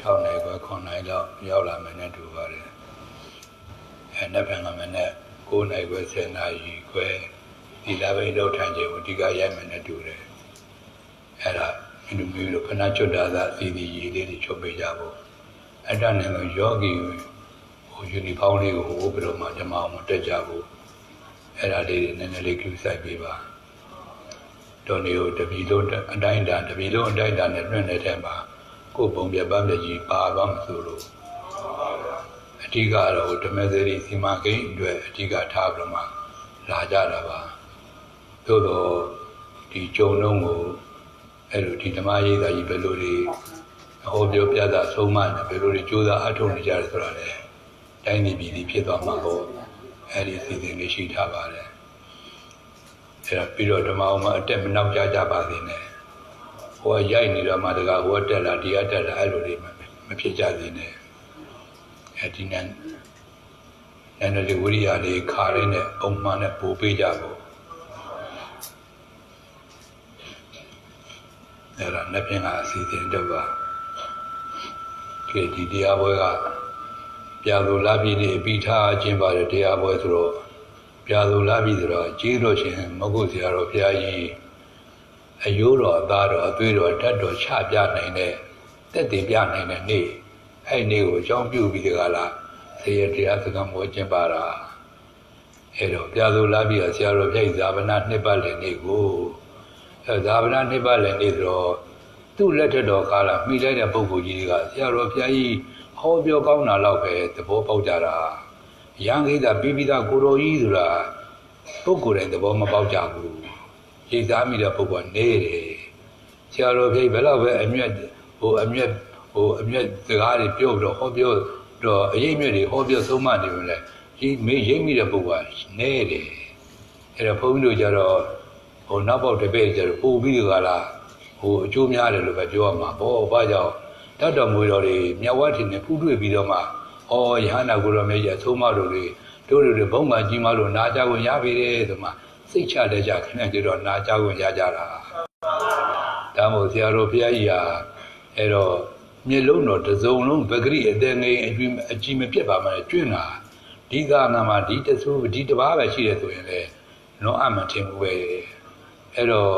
6 နိုင်ခွဲ9နိုင်လောက်ရောက်လာမယ်နဲ့တူပါတယ်နှစ်ဖက်ကမနဲ့9နိုင်ခွဲ10နိုင်ခွဲဒီလာပိတ်လောက်ထိုင်ခြင်းကိုအဓိကရိုက်မယ်နဲ့တူတယ်အဲ့ဒါဒီမျိုးလိုခဏချွတ်တာသာအစီအစီရေးလေးတွေချုပ်ပေးကြဖို့အဲ့ဒါနဲ့ယောဂီဟိုယူနီဖောင်းလေးကိုဟိုပြီးတော့မှဓမ္မအောင်တက်ကြဖို့အဲ့ဒါလေးတွေနည်းနည်းလေးကျူးဆိုင်ပေးပါတော်နေကိုတပီလုံးအတိုင်းတာနဲ့လွှင့်နေတဲ့မှာကိုယ်ပုံပြပန်းပြကြီးပါသွားမှဆိုလို့အဓိကတော့ဓမ္မစရိစီမကိန်းအတွက်အဓိကထားပြီးတော့မှလာကြတာပါသို့တော့ဒီကြုံလုံးကိုအဲ့လိုဒီဓမ္မရေးသားကြီးဘယ်လိုတွေဟောပြောပြတာဆုံးမတယ်ဘယ်လိုတွေကြိုးစားအထောက်နေကြတယ်ဆိုတာလေတိုင်းပြည်ပြည်ဖြစ်သွားမှာပေါ့အဲ့ဒီအစီအစဉ်လေးရှိထားပါတယ်အဲ့ဒါပြီးတော့ဓမ္မအောင်မှာအတက်မနောက်ကြပါသေးနဲ့ဟိုကရိုက်နေတော့မှတကဟိုကတက်လာဒီကတက်လာအဲ့လိုတွေမဖြစ်ကြသေးနဲ့အဲ့ဒီနဲ့လေးဝိရိယလေးခါရင်းနဲ့ပုံမှန်နဲ့ပို့ပေးကြဖို့အဲ့ဒါနှစ်ပြင်ကအစီအစဉ်တော့ပါကဲဒီတရားပွဲကပြာလိုလာပြည်နေပြီးထားခြင်းပါတယ်တရားပွဲဆိုတော့ပြာလိုလာပြည်ဆိုတော့ကြီးလို့ရှင်မဟုတ်ဆရာတော်ဘုရားကြီးအယိုးတော်အသားတော်အသွေးတော်ဓာတ်တော်ချပြနိုင်တဲ့တက်တည်ပြနိုင်တဲ့နေ့အဲ့နေ့ကိုအကြောင်းပြုပြီးဒီကလာဆေရတရားစကားမောကျင့်ပါတာအဲ့တော့ပြာလိုလာပြည်ဆရာတော်ဘုရားကြီးဇာဗနာနှစ်ပတ်လည်နေ့ကိုဇာဗနာနှစ်ပတ်လည်နေ့ဆိုတော့သူ့လက်ထက်တော်ကာလမိလိုက်တဲ့ပုဂ္ဂိုလ်ကြီးတွေကဆရာတော်ဘုရားကြီးဟောပြောကောင်းတာတော့ပဲသဘောပေါက်ကြတာရန်ကိစ္စပြီးသားကိုတော်ကြီးဆိုတာပုဂ္ဂိုလ်တိုင်းသဘောမပေါက်ကြဘူးရိတ်သားမိတဲ့ပုဂ္ဂိုလ်ကနေတယ်ဆရာတော်ဘုရားဘယ်တော့ပဲအမြတ်စကားတွေပြောတော့ဟောပြောတော့အရေးမြတ်တွေဟောပြောဆုံးမနေပြီလေရိတ်မိတဲ့ပုဂ္ဂိုလ်ကနေတယ်အဲ့တော့ဘုန်းကြီးတို့ကြတော့နောက်ပေါက်တစ်ပည့်ကြတော့ပို့ပြီးကြလားအကျိုးများတယ်လို့ပဲပြောရမှာပေါ့ဘာကြောင့်တတ်တော်မူတော်တွေမြတ်ဝတ်ထင်နဲ့ဖူးတွေ့ပြီးတော့မှယဟန္တာကိုရောမြတ်ကြီးအဆုံးမတော်တွေတို့တွေဘုံကကြီးမလို့နာကြဝင်ရပြီတဲ့ဆိုမှစိတ်ချတဲ့ကြခဏကြတော့နာကြဝင်ရကြတာဒါမို့ဆရာတော်ဘုရားကြီးဟာအဲ့တော့မျက်လုံးတော်တစ်စုံလုံးပဂရိအသေးငယ်အကြီးမပြတ်ပါမှကျွင့်တာဒီကနာမှာဒီတဆူဒီတပါးပဲရှိတယ်ဆိုရင်လေလုံးအမှန်ထင်ဘူးပဲအဲ့တော့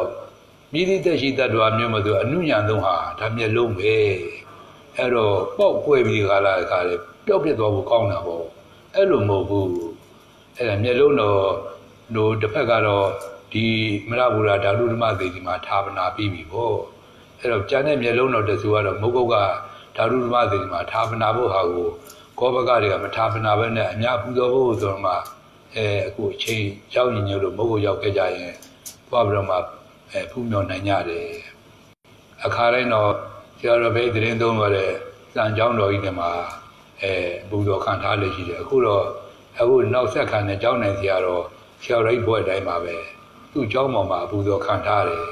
မြည်သည့်တက်ရှိတတ်တော်မျိုးမဆိုအနုညာသုံးဟာဒါမျက်လုံးပဲအဲ့တော့ပေါက်ကွဲပြီးခါလာခါလေပျောက်ပြစ်သွားဖို့ကောင်းတာပေါ့အဲ့လိုမဟုတ်ဘူးအဲ့ဒါမျက်လုံးတော်တို့တစ်ဖက်ကတော့ဒီမရဘူရာဓာတုဓမ္မသေဒီမှာဌာပနာပြီးပြီပေါ့အဲ့တော့ကျန်တဲ့မျက်လုံးတော်တဆူကတော့မုတ်ကုတ်ကဓာတုဓမ္မသေဒီမှာဌာပနာဖို့ဟာကိုကောဘကတွေကမဌာပနာဘဲနဲ့အများပူဇော်ဖို့ဆိုတော့မှအခုအချိန်ရောက်ညင်လို့မုတ်ကုတ်ရောက်ခဲ့ကြရင်သွားပြီးတော့မှဖူးမြော်နိုင်ကြတယ်အခါတိုင်းတော့ဆရာတော်ဘယ်သတင်းသုံးပါတဲ့စံကျောင်းတော်ကြီးတွေမှာဘူတော်ခံထားလို့ရှိတယ်အခုနောက်ဆက်ခံတဲ့ကျောင်းနိုင်ဆရာတော်ဘွဲ့တိုင်းမှာပဲသူ့ကျောင်းပေါ်မှာဘူတော်ခံထားတယ်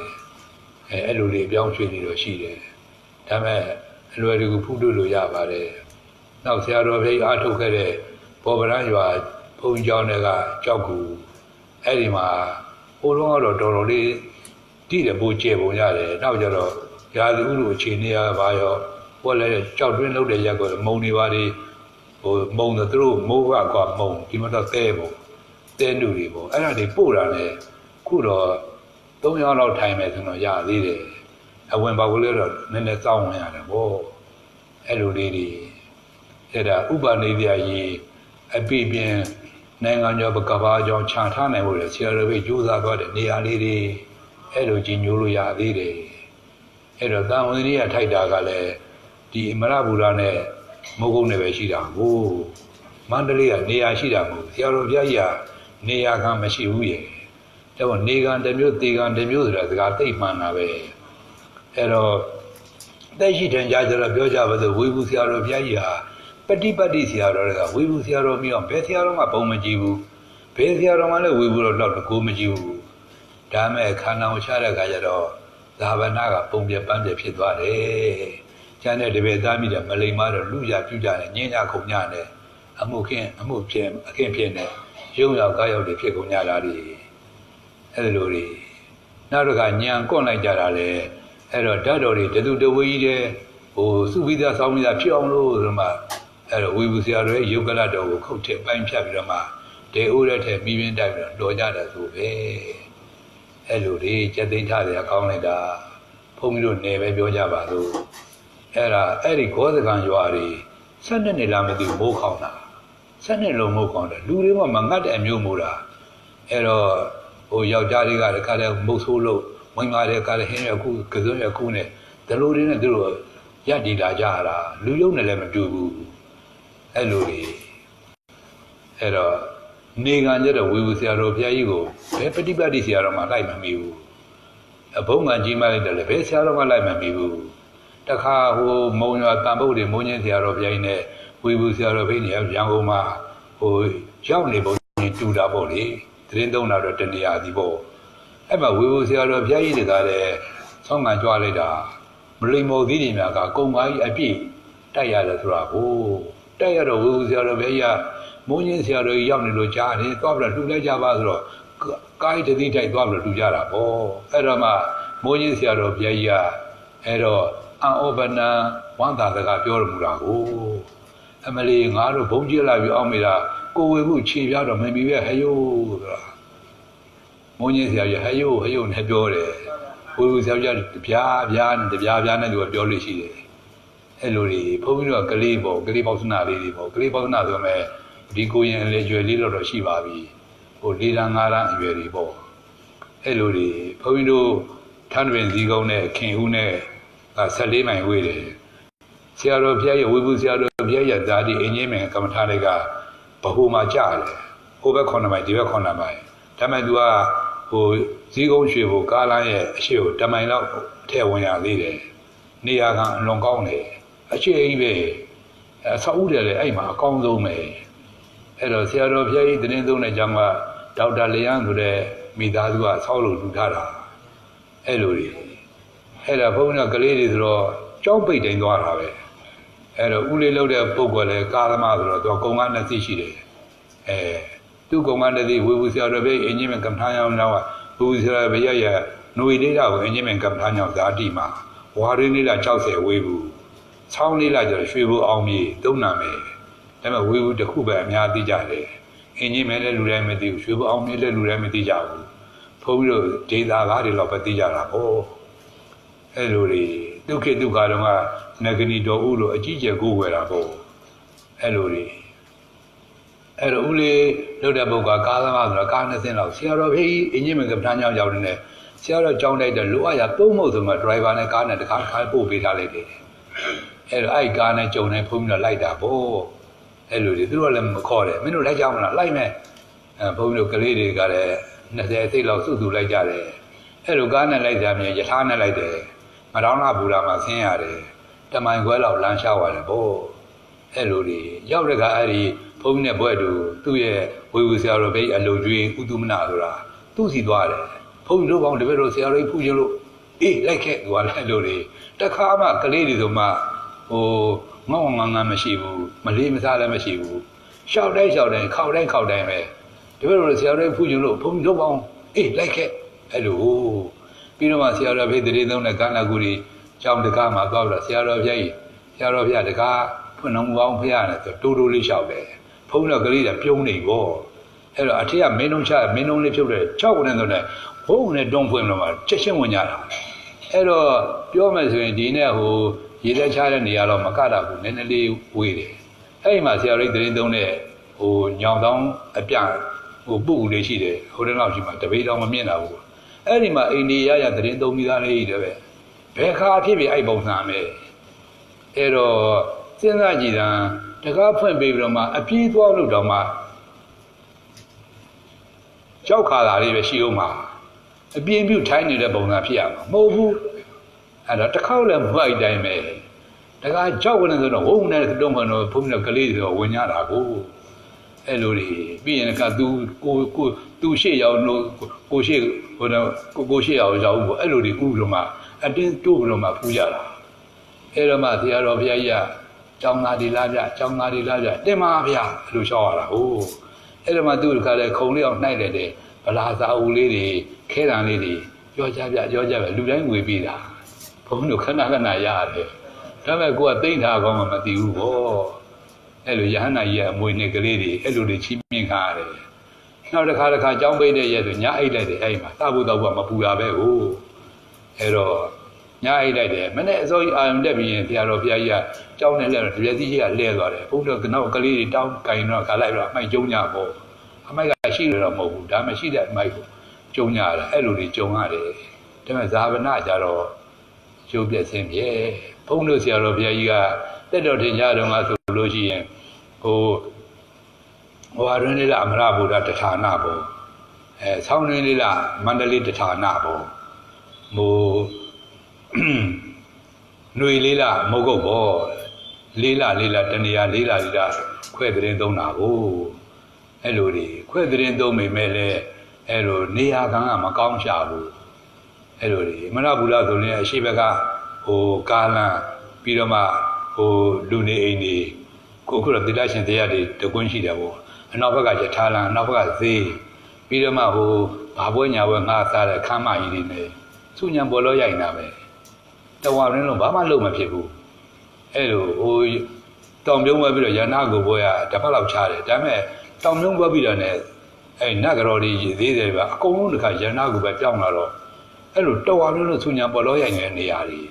အဲ့လိုလေးပြောင်းရွှေ့နေတော့ရှိတယ်ဒါပေမဲ့အလွယ်တကူဖူးတွေ့လို့ရပါတယ်နောက်ဆရာတော်ဘယ်အားထုတ်ခဲ့တဲ့ဘောပရန်ရွာဘုံကျောင်းတွေကကြောက်ကူအဲ့ဒီမှာဟိုလုံးကတော့တော်တော်လေးတိတယ်ပိုကျေပုံရတယ်နောက်ကြတော့ရာသီဥတုအခြေအနေရပါရောဟိုလည်းကြောက်တွင်းလုပ်တဲ့ရက်ကိုမုံနေပါလေမုံတော့သူတို့မိုးကမုံဒီမှာတော့တဲနုတွေပေါ့အဲ့ဒါတွေပို့တာနဲ့ခုတော့3ရက်လောက်ထိုင်မယ်ဆိုတော့ရသေးတယ်အဝင်ပါကလေးတော့နည်းနည်းစောင်းဝင်ရတယ်ပေါ့အဲ့လိုလေးတွေအဲ့ဒါဥပနိဒယကြီးအပြည့်ပြင်းနိုင်ငံကျော်ကဘာကျော်ခြံထားနိုင်ဖို့လေဆရာတော်ပဲကြိုးစားသွားတဲ့နေရာလေးတွေအဲ့လိုကြီးညိုးလို့ရသေးတယ်အဲ့တော့တာဝန်ကြီးကထိုက်တာကလည်းဒီအမရဘူရာနဲ့မုတ်ကုတ်နဲ့ပဲရှိတာကိုမန္တလေးကနေရာရှိတာမဟုတ်ဆရာတော်ဘုရားကြီးကနေရာကမရှိဘူးရဲ့ဒါပေမဲ့နေကံတစ်မျိုးသေကံတစ်မျိုးဆိုတာစကားသိမှန်တာပဲအဲ့တော့တက်ရှိထင်ကြကြတော့ပြောကြပါစို့ဝေဘူးဆရာတော်ဘုရားကြီးဟာပฏิပတ်တိဆရာတော်တွေကဝေဘူးဆရာတော်မျိုးဘယ်ဆရာတော်မှဘုံမကြည့်ဘူးဘယ်ဆရာတော်မှလည်းဝေဘူးတော့တော့ကိုမကြည့်ဘူးဒါမဲ့ခန္ဓာကိုချတဲ့အခါကျတော့ဇာဗနာကပုံပြပန်းပြဖြစ်သွားတယ်ကျန်တဲ့တပည့်သားမိတဲ့မလိမ္မာတော့လူကြပြူကြနဲ့ညင်းကြခုံညနဲ့အမှုဖြစ်အခင်းဖြစ်နေရုံရောက်ကားရောက်တွေဖြစ်ကုန်ကြတာဒီအဲ့လိုတွေနောက်တစ်ခါညံကွန့်လိုက်ကြတာလေအဲ့တော့ဓာတ်တော်တွေတသူတဝေးကြီးတဲ့ စုပြီးသားစောင်းပြီးသားဖြစ်အောင်လို့ဆိုမှအဲ့တော့ဝေဘူးဆရာတော်ရဲ့ယုတ်ကလတော်ကိုခုတ်ထစ်ပိုင်းဖြတ်ပြီးတော့မှဒေအိုးတဲ့ထဲမိပင်းတိုက်ပြီးတော့တော်ကြတယ်ဆိုပဲအဲ့လိုတွေစက်သိမ်းထားတယ်ကောင်းလိုက်တာဘုန်းကြီးတို့နယ်ပဲပြောကြပါလို့အဲ့ဒီခောစကံရွာတွေ12နှစ်လာမသိမိုးခေါင်တာ12လုံးမိုးခေါင်တယ်လူတွေမှမငတ်တဲ့အမျိုးမိုးတာအဲ့တော့ယောက်ျားတွေကလည်းခါတဲ့မုတ်ဆိုးလို့မိန်းမတွေကလည်းဟင်းရခုကစုံရခုနဲ့ဒီလိုတွေနဲ့သူတို့ရက်တည်လာကြတာလူယုံနဲ့လည်းမတူဘူးအဲ့လိုတွေအဲ့တော့နေကံကျတော့ဝေဘူးဆရာတော်ဘုရားကြီးကိုဘယ်ပฏิပတ်တိဆရာတော်မှလိုက်မမီဘူးအဘုံကကြီးမလိုက်တယ်လည်းဘယ်ဆရာတော်မှလိုက်မမီဘူးတခါမုံရွာတန်ဖို့တွေမုံချင်းဆရာတော်ဘုရားကြီးနဲ့ဝေဘူးဆရာတော်ဘိနေရန်ကုန်မှာရောက်နေပုံတူတာပေါ့လေသတင်းသုံးတာတော့တနေရာစီပေါ့အဲ့မှာဝေဘူးဆရာတော်ဘုရားကြီးတွေကလည်းဆောင်းငံကြွားလိုက်တာမလိမ္မော်သီးတွေများကကုံပါကြီးအပြည့်တိုက်ရတယ်ဆိုတာကိုတိုက်ရတော့ဝေဘူးဆရာတော်ဘုရားကြီးကမုံချင်းဆရာတော်ကြီးရောက်နေလို့ကြားတယ်သွားပြီးတော့လှူလိုက်ကြပါဆိုတော့ကားတတိတိုက်သွားပြီးတော့လှူကြတာပေါ့အဲ့တော့မှမုံချင်းဆရာတော်ဘုရားကြီးကအဲ့တော့အံဩပနံဝန္တာစကားပြောရမူတာကိုအမလီငါတို့ဘုံကျလာပြီးအောင်မိတာကိုဝေမှုခြေပြတော့မမီပဲဟယိုးဆိုတာမုံကြီးဆရာကြီးဟယိုးနဲ့ပြောတယ်ဝေဘူးဆရာကြီးတပြားနဲ့သူကပြောလို့ရှိတယ်အဲ့လိုတွေဘုန်းကြီးတို့ကကလေးပေါ့ကလေးပေါသနာလေးတွေပေါ့ကလေးပေါသနာဆိုမဲ့ဒီကိုရင်လေကျွယ်လေးတော့ရှိပါပြီ၄တန်း၅တန်းအရွယ်တွေပေါ့အဲ့လိုတွေဘုန်းကြီးတို့ထန်းတွင်ဇီးကုန်းနဲ့ခင်ဦးနဲ့14မိုင်ဝေးတယ်ဆရာတော်ဘုရားရဲ့ဝေဘူးဆရာတော်ဘုရားရဲ့ဇာတိအင်းကြီးမင်ကမ္မထာတွေကဘဟုမှာကြားတယ်ဟိုဘက်9မိုင်ဒီဘက်9မိုင်ဒါမဲ့သူကဇီးကုန်းရွှေဘိုကားလမ်းရဲ့အရှိကို10မိုင်လောက်အထက်ဝင်ရသေးတယ်နေရာကအလွန်ကောင်းတယ်အရှိကြီးပဲဆောက်ဦးတယ်လေအဲ့မှာအကောင်းဆုံးပဲအဲ့တော့ဆရာတော်ဘုရားကြီးတင်းသုံးတဲ့ကြောင့်ကဒေါက်တာလျန်းဆိုတဲ့မိသားစုကဆောက်လို့ထူထားတာအဲ့လိုတွေအဲ့ဒါဘုန်းကြီးကကလေးတွေဆိုတော့ကြောက်ပိတ်တိုင်းသွားတာပဲအဲ့တော့ဦးလေးလှုပ်တဲ့ပုဂ္ဂိုလ်လည်းကာသမားဆိုတော့သူကကုံကနှစ်သိရှိတယ်သူကုံကနှစ်သိဝေဘူးဆရာတော်ဘုရားအင်းကြီးမကမ္မထာရောင်းတော့ဝေဘူးဆရာဘုရားရဲ့ຫນွေလေးတာကိုအင်းကြီးမကမ္မထာရောင်းဇာတိမှာဝါရင်းလေးလာ60ဝေဘူးဆောင်းလေးလာကျတော့ရွှေဘိုအောင်မြေသုံးနာမယ်ဒါပေမဲ့ဝေဘူးတစ်ခုပဲအများသိကြတယ်အင်းကြီးမဲလည်းလူတိုင်းမသိဘူးရွှေဘိုအောင်မြေလည်းလူတိုင်းမသိကြဘူးဘုန်းကြီးတို့ဒေသကားတွေတော့ပဲသိကြတာပေါ့အဲ့လိုတွေဒုက္ခဒုက္ခတော့ကနဂနီတော်ဦးလို့အကြီးကျယ်ကိုးဝယ်တာပေါ့အဲ့လိုတွေအဲ့တော့ဦးလေးလောက်တဲ့ပုဂ္ဂိုလ်ကားသမားဆိုတော့ကား20လောက်ဆရာတော်ဖေးအင်းကြီးမင်္ဂပဋ္ဌာန်းကြောင့်ရောက်နေတယ်ဆရာတော်ကြောင်းတိုက်တဲ့လိုအပ်ရပုံးမို့ဆိုမှဒရိုင်ဘာနဲ့ကားနဲ့တခါပို့ပေးထားလိုက်တယ်အဲ့တော့အဲ့ကားနဲ့ကြုံနေဖုန်းပြီးတော့လိုက်တာပေါ့အဲ့လိုတွေသူတို့ကလည်းမခေါ်တယ်မင်းတို့လိုက်ကြမလားလိုက်မယ်ဘုန်းကြီးတို့ကလေးတွေကလည်း20စိတ်လောက်စုလိုက်ကြတယ်အဲ့လိုကားနဲ့လိုက်ကြမြင်ယထာနဲ့လိုက်တယ်မတော်နာဘူရာမှာဆင်းရတယ်တမိုင်ခွဲလောက်လမ်းလျှောက်ရတယ်ပေါ့အဲ့လိုတွေရောက်တဲ့ကအဲ့ဒီဘုန်းကြီးနဲ့ဘွဲ့တူသူ့ရဲ့ဝေဘူးဆရာတော်ဘိတ်အလုံကျွေးဥတုမနာဆိုတာသူ့စီသွားတယ်ဘုန်းကြီးတို့ပေါင်းတပည့်တော်ဆရာတော်ကြီးဖူးခြင်းလို့အေးလိုက်ခဲ့သူကလည်းလို့တွေတခါမှကလေးတွေဆိုမှငေါငန်းမရှိဘူးမလေးမစားလည်းမရှိဘူးရှောက်တိုင်းခေါက်တိုင်းပဲတပည့်တော်ဆရာတော်ကြီးဖူးခြင်းလို့ဘုန်းကြီးတို့ပေါင်းအေးလိုက်ခဲ့အဲ့လိုပြီးတော့မှဆရာတော်ဘိတ်တရေသုံးတဲ့ကန္နာကူကြီးကျောင်းတကားမှာသွားပြီးတော့ဆရာတော်ဘုရားတကားဖွင့်တော်မူအောင်ဖရားနဲ့ဆိုတိုးလေးလျှောက်တယ်ဖုန်းတော့ကလေးကပြုံးနေပေါ့အဲ့တော့အထက်ကမင်းလုံးလေးဖြုတ်တယ်6ခုနဲ့ဆိုတော့ဘုံနဲ့တွန်းဖွင့်လို့မှချက်ချင်းဝင်ကြတာအဲ့တော့ပြောမယ်ဆိုရင်ဒီနဲ့ရေလက်ချတဲ့နေရာတော့မကတာဘူးနည်းနည်းလေးဝေးတယ်အဲ့ဒီမှာဆရာတော်ကြီးသုံးတဲ့ညောင်တောင်းအပြပုတ်လေးရှိတယ်ဟိုတန်းလောက်ရှိမှတပိတောင်မမြင်တာဘူးအဲ့ဒီမှာအိန္ဒိယရသတင်းသုံးမိသားလေးတွေပဲဘယ်ခါဖြစ်ဖြစ်အဲ့ပုံစံမယ်အဲ့တော့စဉ်းစားကြည့်တာတကားဖွင့်ပေးပြီးတော့မှအပြေးသွားလို့တော့မှကြောက်ခါတာလေးပဲရှိအောင်မှာအပြင်းပြုတ်ထိုင်းနေတဲ့ပုံစံဖြစ်ရမှာမဟုတ်ဘူးအဲ့တော့တစ်ခေါက်လည်းမဟုတ်တိုင်းပဲတကားကြောက်ဝင်နေဆိုတော့ဝုန်းနေတဲ့တုံးမှန်တော့ဘုန်းကြီးကလေးတွေတော့ဝင်ကြတာကိုအဲ့လိုတွေပြီးရင်ကသူရှေ့ရောက်လို့ကိုရှေ့ကိုရှေ့ရောက်ရောက်ဘူးအဲ့လိုတွေဥပြီးတော့မှအတင်းတိုးပြီးတော့မှဖူးကြတာအဲ့တော့မှဆရာတော်ဘုရားကြီးကကျောင်းသားတွေလာပြတင်ပါဗျာအဲ့လိုလျှောက်ရတာဟုတ်အဲ့တော့မှသူ့ခါလဲခုံလေးအောင်နှိုက်လိုက်တယ်ဗလာစာအုပ်လေးတွေခဲတံလေးတွေပြောကြပြလူတိုင်းငွေပေးတာဘုန်းကြီးတို့ခဏရတယ် ဒါပေမဲ့ကိုကသိမ့်ထားကောင်းမှမသိဘူးပေါ့အဲ့လိုယဟန္တာကြီးကအမွေနှစ်ကလေးတွေအဲ့လိုတွေချီးမြှင့်ခါရတယ်နောက်တစ်ခါကြောင်းပိတ်တဲ့ရက်ဆိုညအိတ်လိုက်တယ်အဲ့မှာတဖို့တော့ကမပူတာပဲဟုတ်အဲ့တော့ညအိတ်လိုက်တယ်မနေ့အစောကြီးအာရုံတက်ပြီးရင်ဆရာတော်ဘုရားကြီးကကြောင်းနဲ့လဲတော့တပြည့်စီကြီးကလဲသွားတယ်ဘုန်းတော်ကတော့ကလေးတွေတောင်းကင်တော့ခါလိုက်တော့အမိုက်ကျုံညပေါ့အမိုက်ကရှိရတော့မဟုတ်ဘူးဒါမှရှိတဲ့အမိုက်ကိုကျုံညရတာအဲ့လိုတွေကျုံရတယ်ဒါပေမဲ့ဇာဝနာကြတော့ကျိုးပြက်စင်းပြေဘုန်းတော်ဆရာတော်ဘုရားကြီးကတက်တော်ထင်ကြတော့ငါဆိုလို့ရှိရင်ဟိုရင်းလေးလားအမရဗုဒ္ဓတဌာနပေါ့ဆောင်းရင်းလေးလားမန္တလေးတဌာနပေါ့မို့ຫນွေလေးလားမဟုတ်ပေါ့လေးလားတနေရာလေးလားခွဲသတင်းသုံးတာကိုအဲ့လိုတွေခွဲသတင်းသုံးမိမဲ့လဲအဲ့လိုနေရာကမကောင်းရှာဘူးအဲ့လိုတွေမရဗုဒ္ဓဆိုရင်အရှိဘက်ကဟိုကာလန်ပြီးတော့မှဟိုလူနေအိမ်တွေကိုခုတော့တိလရှင်တရားတွေတကွန်းရှိတယ်ပေါ့အနောက်ဘက်ကယထာလန်အနောက်ဘက်ကဈေးပြီးတော့မှဟိုဘာပွဲညာပွဲငါစားတဲ့ခမ်းမကြီးတွေနဲ့စုညံပေါ်လို့ရိုက်နေတာပဲတဝါရင်းလုံးဘာမှလုပ်မဖြစ်ဘူးအဲ့လိုဟိုတောင်ပြုံးပွဲပြီးတော့ရဏကိုပွဲရတစ်ဖက်လောက်ချတယ်ဒါပေမဲ့တောင်ပြုံးပွဲပြီးတော့ ਨੇ အဲ့နတ်ကတော်တွေသေးတယ်ဗျအကုန်လုံးတခါရဏကိုပဲပြောင်းလာတော့အဲ့လိုတဝါရင်းလုံးစုညံပေါ်လို့ရိုက်နေတဲ့နေရာတွေ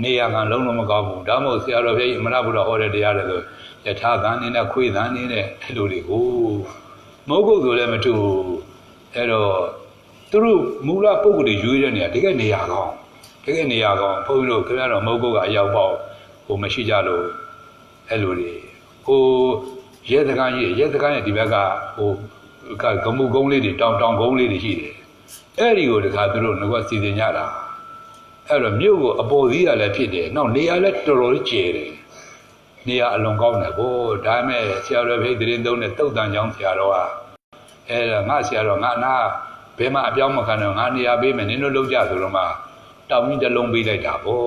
နေရာကလုံးလုံးမကောင်းဘူးဒါမှမဟုတ်ဆရာတော်ဘုရားကြီးအမရဘုရားဟောတဲ့တရားတွေဆိုယထာသံနေနဲ့ခွေသံနေနဲ့အဲ့လိုတွေကိုမဟုတ်ဆိုလည်းမတူအဲ့တော့သူတို့မူလပုဂ္ဂိုလ်တွေရွေးတဲ့နေရာတကယ်နေရာကောင်းဘုန်းကြီးတို့ခင်ဗျားတော်မဟုတ်ကအရောက်ပေါက်ဟိုမရှိကြလို့အဲ့လိုတွေဟိုရဲစခန်းရဲ့ဒီဘက်ကဟိုဂမှုကုန်းလေးတွေတောင်ကုန်းလေးတွေရှိတယ်အဲ့ဒီကိုတခါသူတို့ငါကစီစဉ်ကြတာအဲ့တော့မြို့ကိုအပေါ်သေးရလည်းဖြစ်တယ်နောက်နေရာလည်းတော်တော်ကြီးကျယ်တယ်နေရာအလွန်ကောင်းတယ်ဗောဒါပေမဲ့ဆရာတော်ဘိတ်သတင်းသုံးတဲ့တုတ်တန်ကျောင်းဆရာတော်ကအဲ့ဒါငါဆရာတော်ငါနာဘယ်မှာအပြောင်းမခံတော့ငါနေရာပေးမယ်နင်တို့လောက်ကြဆိုတော့မှတောင်ကြီးတစ်လုံးပေးလိုက်တာဗော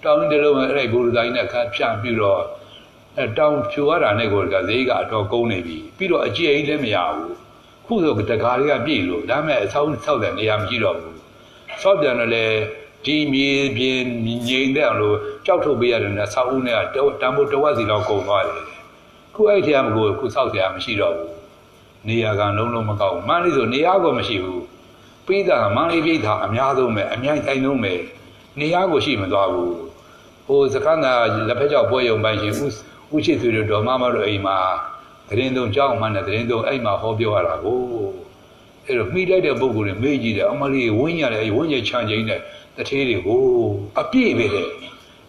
တောင်ကြီးတစ်လုံးအဲ့ဒီဘူရတိုင်းနဲ့ခါဖြန့်ပြီးတော့အဲ့တောင်ဖြူရတာနဲ့ကိုကဈေးကအတော်ကုန်းနေပြီပြီးတော့အကျယ်ကြီးလည်းမရဘူးခုဆိုတကားလေးကပြည့်လို့ဒါပေမဲ့အဆောင်းဆောက်တဲ့နေရာမရှိတော့ဘူးဆောက်ပြန်တော့လေဒီမြေပြင်ငြိမ်တဲ့အောင်လို့ကြောက်ထုတ်ပေးရတယ်နဲ့ဆောက်ဦးနဲ့တန်ဖိုးတဝက်စီလောက်ကုန်သွားတယ်ခုအဲ့ထက်ကိုခုဆောက်ကြမရှိတော့ဘူးနေရာကလုံးမကောက်ဘူးမန္တလေးဆိုနေရာကိုမရှိဘူးပြီးတာမန္တလေးပြည်သာအများဆုံးပဲအမြိုင်တိုင်းဆုံးပဲနေရာကိုရှိမသွားဘူးဟိုစခန်းကလက်ဖက်ကြောက်ပွဲရုံပိုင်းရှင်ဥရှိသူတို့တော်မမတို့အိမ်မှာသတင်းသုံးကြောက်မှန်းတဲ့သတင်းသုံးအိမ်မှာဟောပြောရတာကိုအဲ့တော့မိလိုက်တဲ့ပုံကိုယ်တွေမေးကြည့်တယ်အမလေးဝင်းရတယ်ဝင်းရချမ်းချင်းတဲ့တထေးတွေကိုအပြည့်ပဲတဲ့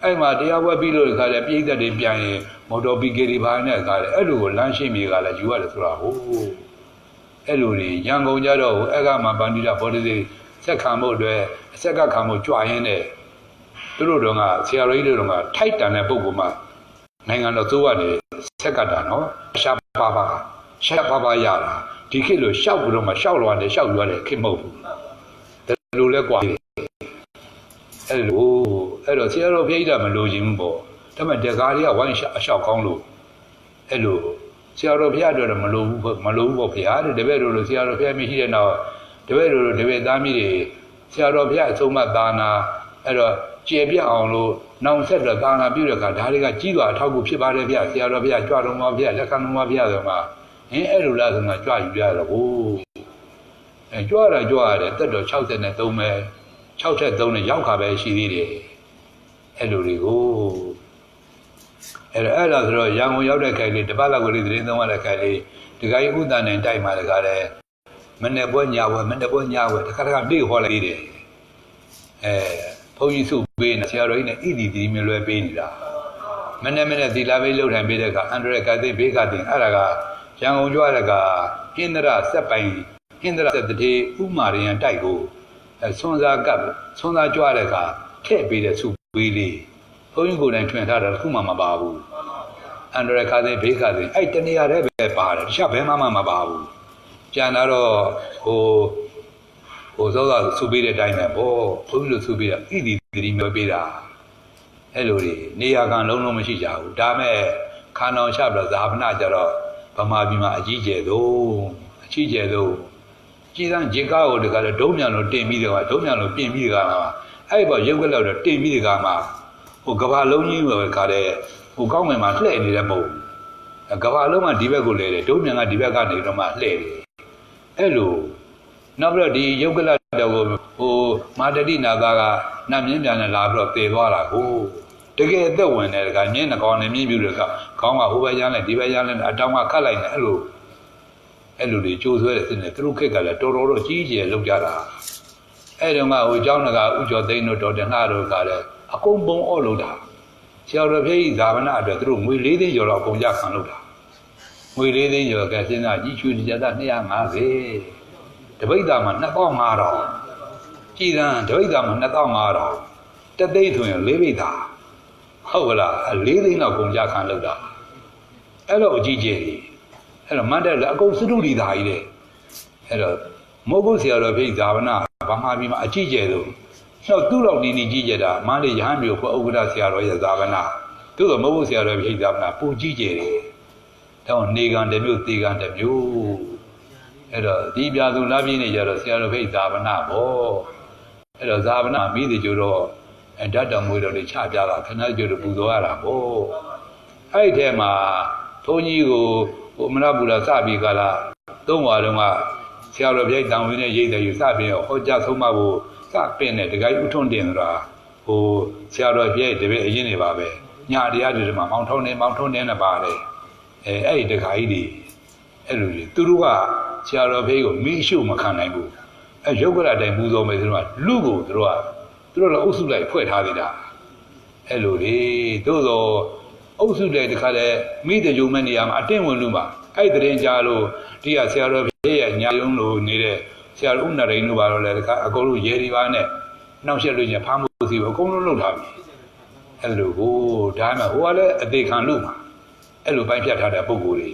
အဲ့မှာတရားပွဲပြီးလို့ခါလဲပြိဿတွေပြန်ရင်မော်တော်ဘီကေတွေဘာနဲ့ခါလဲအဲ့လိုကိုလမ်းရှင်းမြေကလည်းယူရတယ်ဆိုတာဟုတ်အဲ့လိုတွေရန်ကုန်ကြတော့အဲ့ကမှဗန္ဒီတာဘောဓိစိဆက်ခံဖို့အတွက်အဆက်ကခံဖို့ကြွရင်တဲ့သူတို့တော့ကဆရာတော်ကြီးတို့ကထိုက်တန်တဲ့ပုံကမှနိုင်ငံတော်သိုးကနေဆက်ကတာနော်ရှာပါရတာဒီခေတ်လိုရှောက်ပြီးတော့မှရှောက်လွားတယ်ရှောက်ရွာတယ်ခေတ်မဟုတ်ဘူးဒါလိုလဲကွာအဲ့တော့ဆရာတော်ဘုရားကြီးကမလိုချင်ဘူးပေါ့ဒါပေမဲ့တကားတွေကဝိုင်းအလျှောက်ကောင်းလို့အဲ့လိုဆရာတော်ဘုရားအတွက်တော့မလိုဘူးပေါ့ဘုရားတဲ့တပည့်တို့လိုဆရာတော်ဘုရားမရှိတဲ့နောက်တပည့်တို့လိုတပည့်သားမိတွေဆရာတော်ဘုရားအဆုံးမသာနာအဲ့တော့ကျေပြအောင်လို့နောင်ဆက်တော့သာနာပြုတဲ့အခါဒါတွေကကြီးစွာအထောက်အကူဖြစ်ပါတယ်ဗျာဆရာတော်ဘုရားကြွတော်မှာဗျာလက်ခံတော်မှာဗျာဆိုမှအဲ့လိုလားဆိုမှကြွယူရတော့ဟုတ်ကြွရတယ်တက်တော်63ပဲ63နဲ့ရောက်ခါပဲရှိသေးတယ်အဲ့လိုတွေကိုအဲ့ဒါဆိုတော့ရန်ကုန်ရောက်တဲ့ခိုင်လေးတပတ်လောက်ကိုလေးသတင်းသုံးရတဲ့ခိုင်လေးဒီကကြီးဥဒ္ဒနဲ့တိုက်မှာတကားလဲမနေ့ပွဲညပွဲတခါပြေးဟောလိုက်သေးတယ်ဘုန်းကြီးစုပေးနေဆရာတော်ကြီးနဲ့ဣတိတိမျိုးလွယ်ပေးနေတာမနေ့သီလာပေးလှုပ်ထိုင်ပေးတဲ့အခါအန္တရာယ်ကတိဘေးကတင်အဲ့ဒါကရန်ကုန်ကြွရတဲ့ကဟင်္ဒရဆက်ပိုင်ဟင်္ဒရဆက်တည်းဥမာရယံတိုက်ကိုဆွမ်းစားကြွတဲ့အခါထည့်ပေးတဲ့စုပေးလေးဘုန်းကြီးကိုယ်တိုင်ထွင်ထားတာတခုမှမပါဘူးအန္တရာယ်ကတိဘေးကတင်အဲ့တနေရာတည်းပဲပါတယ်တခြားဘယ်မှမပါဘူးကျန်တော့ဟိုသောသာစုပေးတဲ့အတိုင်းပဲဗောဘုန်းကြီးတို့စုပေးတာဣတိတိမျိုးပေးတာအဲ့လိုတွေနေရာကလုံးမရှိကြဘူးဒါမဲ့ခန္ဓာချပြီးတော့ဇာပနာကြတော့ဗမာပြည်မှာအကြီးကျယ်ဆုံးကြည်စမ်းဂျင်ကားကိုတခါတော့ဒုံးမြန်လို့တင်ပြီးတယ်ကဒုံးမြန်လို့ပြင်ပြီးတယ်ကမှာအဲ့ပေါ်ရုပ်ကလေးတော့တင်ပြီးတယ်ကမှာဟ ကဘာလုံးကြီးပဲခါတဲ့ဟိုကောင်းငယ်မှာလှည့်နေတဲ့ပုံကဘာလုံးကဒီဘက်ကိုလဲတယ်ဒုံမြန်ကဒီဘက်ကနေတော့မှလှည့်တယ်အဲ့လိုနောက်ပြီးတော့ဒီယုတ်ကလတော်ကိုဟိုမာတတိနာသားကနတ်မြင်းပြန်နဲ့လာပြီးတော့တည်သွားတာကိုတကယ်အသက်ဝင်တဲ့ကမြင်းနှကောင်နဲ့မြင်းပြူတွေကခေါင်းကဟိုဘက်ရမ်းလိုက်ဒီဘက်ရမ်းလိုက်အတောင်ကခတ်လိုက်နေအဲ့လိုတွေကြိုးဆွဲတဲ့စနစ်သူတို့ခက်ကလည်းတော်တော်တော့ကြီးကြီးလောက်ကြတာအဲ့တုန်းကဟိုเจ้าနကဥကျော်သိန်းတို့တော်တင်လှတို့ကလည်းအကုန်ပုံအော့လို့တာဆရာတော်ဖေးကြီးဇာဝနာအတွက်သူတို့ငွေ4သိန်းကျော်တော့အကုန်ကြခံလို့တာငွေ4သိန်းကျော်ကစဉ်းစားကြီးချွေကြတာ250တပိတ်သားမှာ2500ကြည်တန်းတပိတ်သားမှာ2500တသိန်းဆိုရင်4ပိတ်သားဟုတ်ကလား4သိန်းတော့ကုန်ကြခံလို့တာအဲ့တော့အကြီးကြီးကြီးအဲ့တော့မတ်တက်လည်းအကုန်စတုဒီသားကြီးတဲ့အဲ့တော့မိုးကုတ်ဆရာတော်ဖေးဇာဝနာဗမာပြည်မှာအကြီးကျယ်ဆုံးနောက်သူ့လောက်နေကြီးကျယ်တာမန္တလေးရဟန်းမျိုးဥက္ကဋ္ဌဆရာတော်ရဲ့ဇာဝနာသူ့တော့မိုးကုတ်ဆရာတော်ဖေးဇာဝနာပူကြီးကျယ်တယ်တော့နေကံတစ်မျိုးသေကံတစ်မျိုးအဲ့တော့ဒီပြာသူလာပြင်းနေကြတော့ဆရာတော်ဖေးဇာဝနာပေါ့အဲ့တော့ဇာဝနာမိသေးကြတော့ဓာတ်တော်မွေးတော်တွေချပြတာခဏကြိုးပူဇော်ရတာပေါ့အဲ့ဒီထဲမှာဘုန်းကြီးကိုဟိုမရဘူးလားစပြီးကလာသုံးဝါတုန်းကဆရာတော်ပြိုက်တံဝင်းနဲ့ရိတ်တယ်ယူစပြီးတော့ဟောကြားဆုံးမဖို့စပင့်တဲ့တခိုင်းဥထွန်းတင်ဆိုတာဟိုဆရာတော်ပြိုက်တပည့်အရင်နေပါပဲညတရားတွေမှာမောင်ထုံးနေနဲ့ပါတယ်အဲ့ဒီတခိုင်းတွေအဲ့လိုတွေသူတို့ကဆရာတော်ဖေးကိုမိရှုမခံနိုင်ဘူးအဲ့ရုပ်ကရတိုင်းပူဇော်မယ်ဆိုတော့လူကိုသူတို့လည်းအုပ်စုလိုက်ဖွဲ့ထားသေးတာအဲ့လိုတွေသို့သောအုပ်စုလိုက်တခါတည်းမိတဲ့ဂျုံမဲ့နေရာမှာအတင်းဝင်လူမှာအဲ့တရင်ကြားလို့ဒီကဆရာတော်ဖေးရဲ့ညာယုံလို့နေတဲ့ဆရာတော်ဥနာရိန်တို့ပါတော့လေတခါအကုန်လုံးရေဒီပါနဲ့နှောက်ရက်လို့ချင်းဖမ်းဖို့စီအကုန်လုံးလုပ်ထားပြီအဲ့လိုကိုဒါမှဟိုကလည်းအသေးခံလို့မှာအဲ့လိုပိုင်းဖြတ်ထားတဲ့ပုံကိုယ်တွေ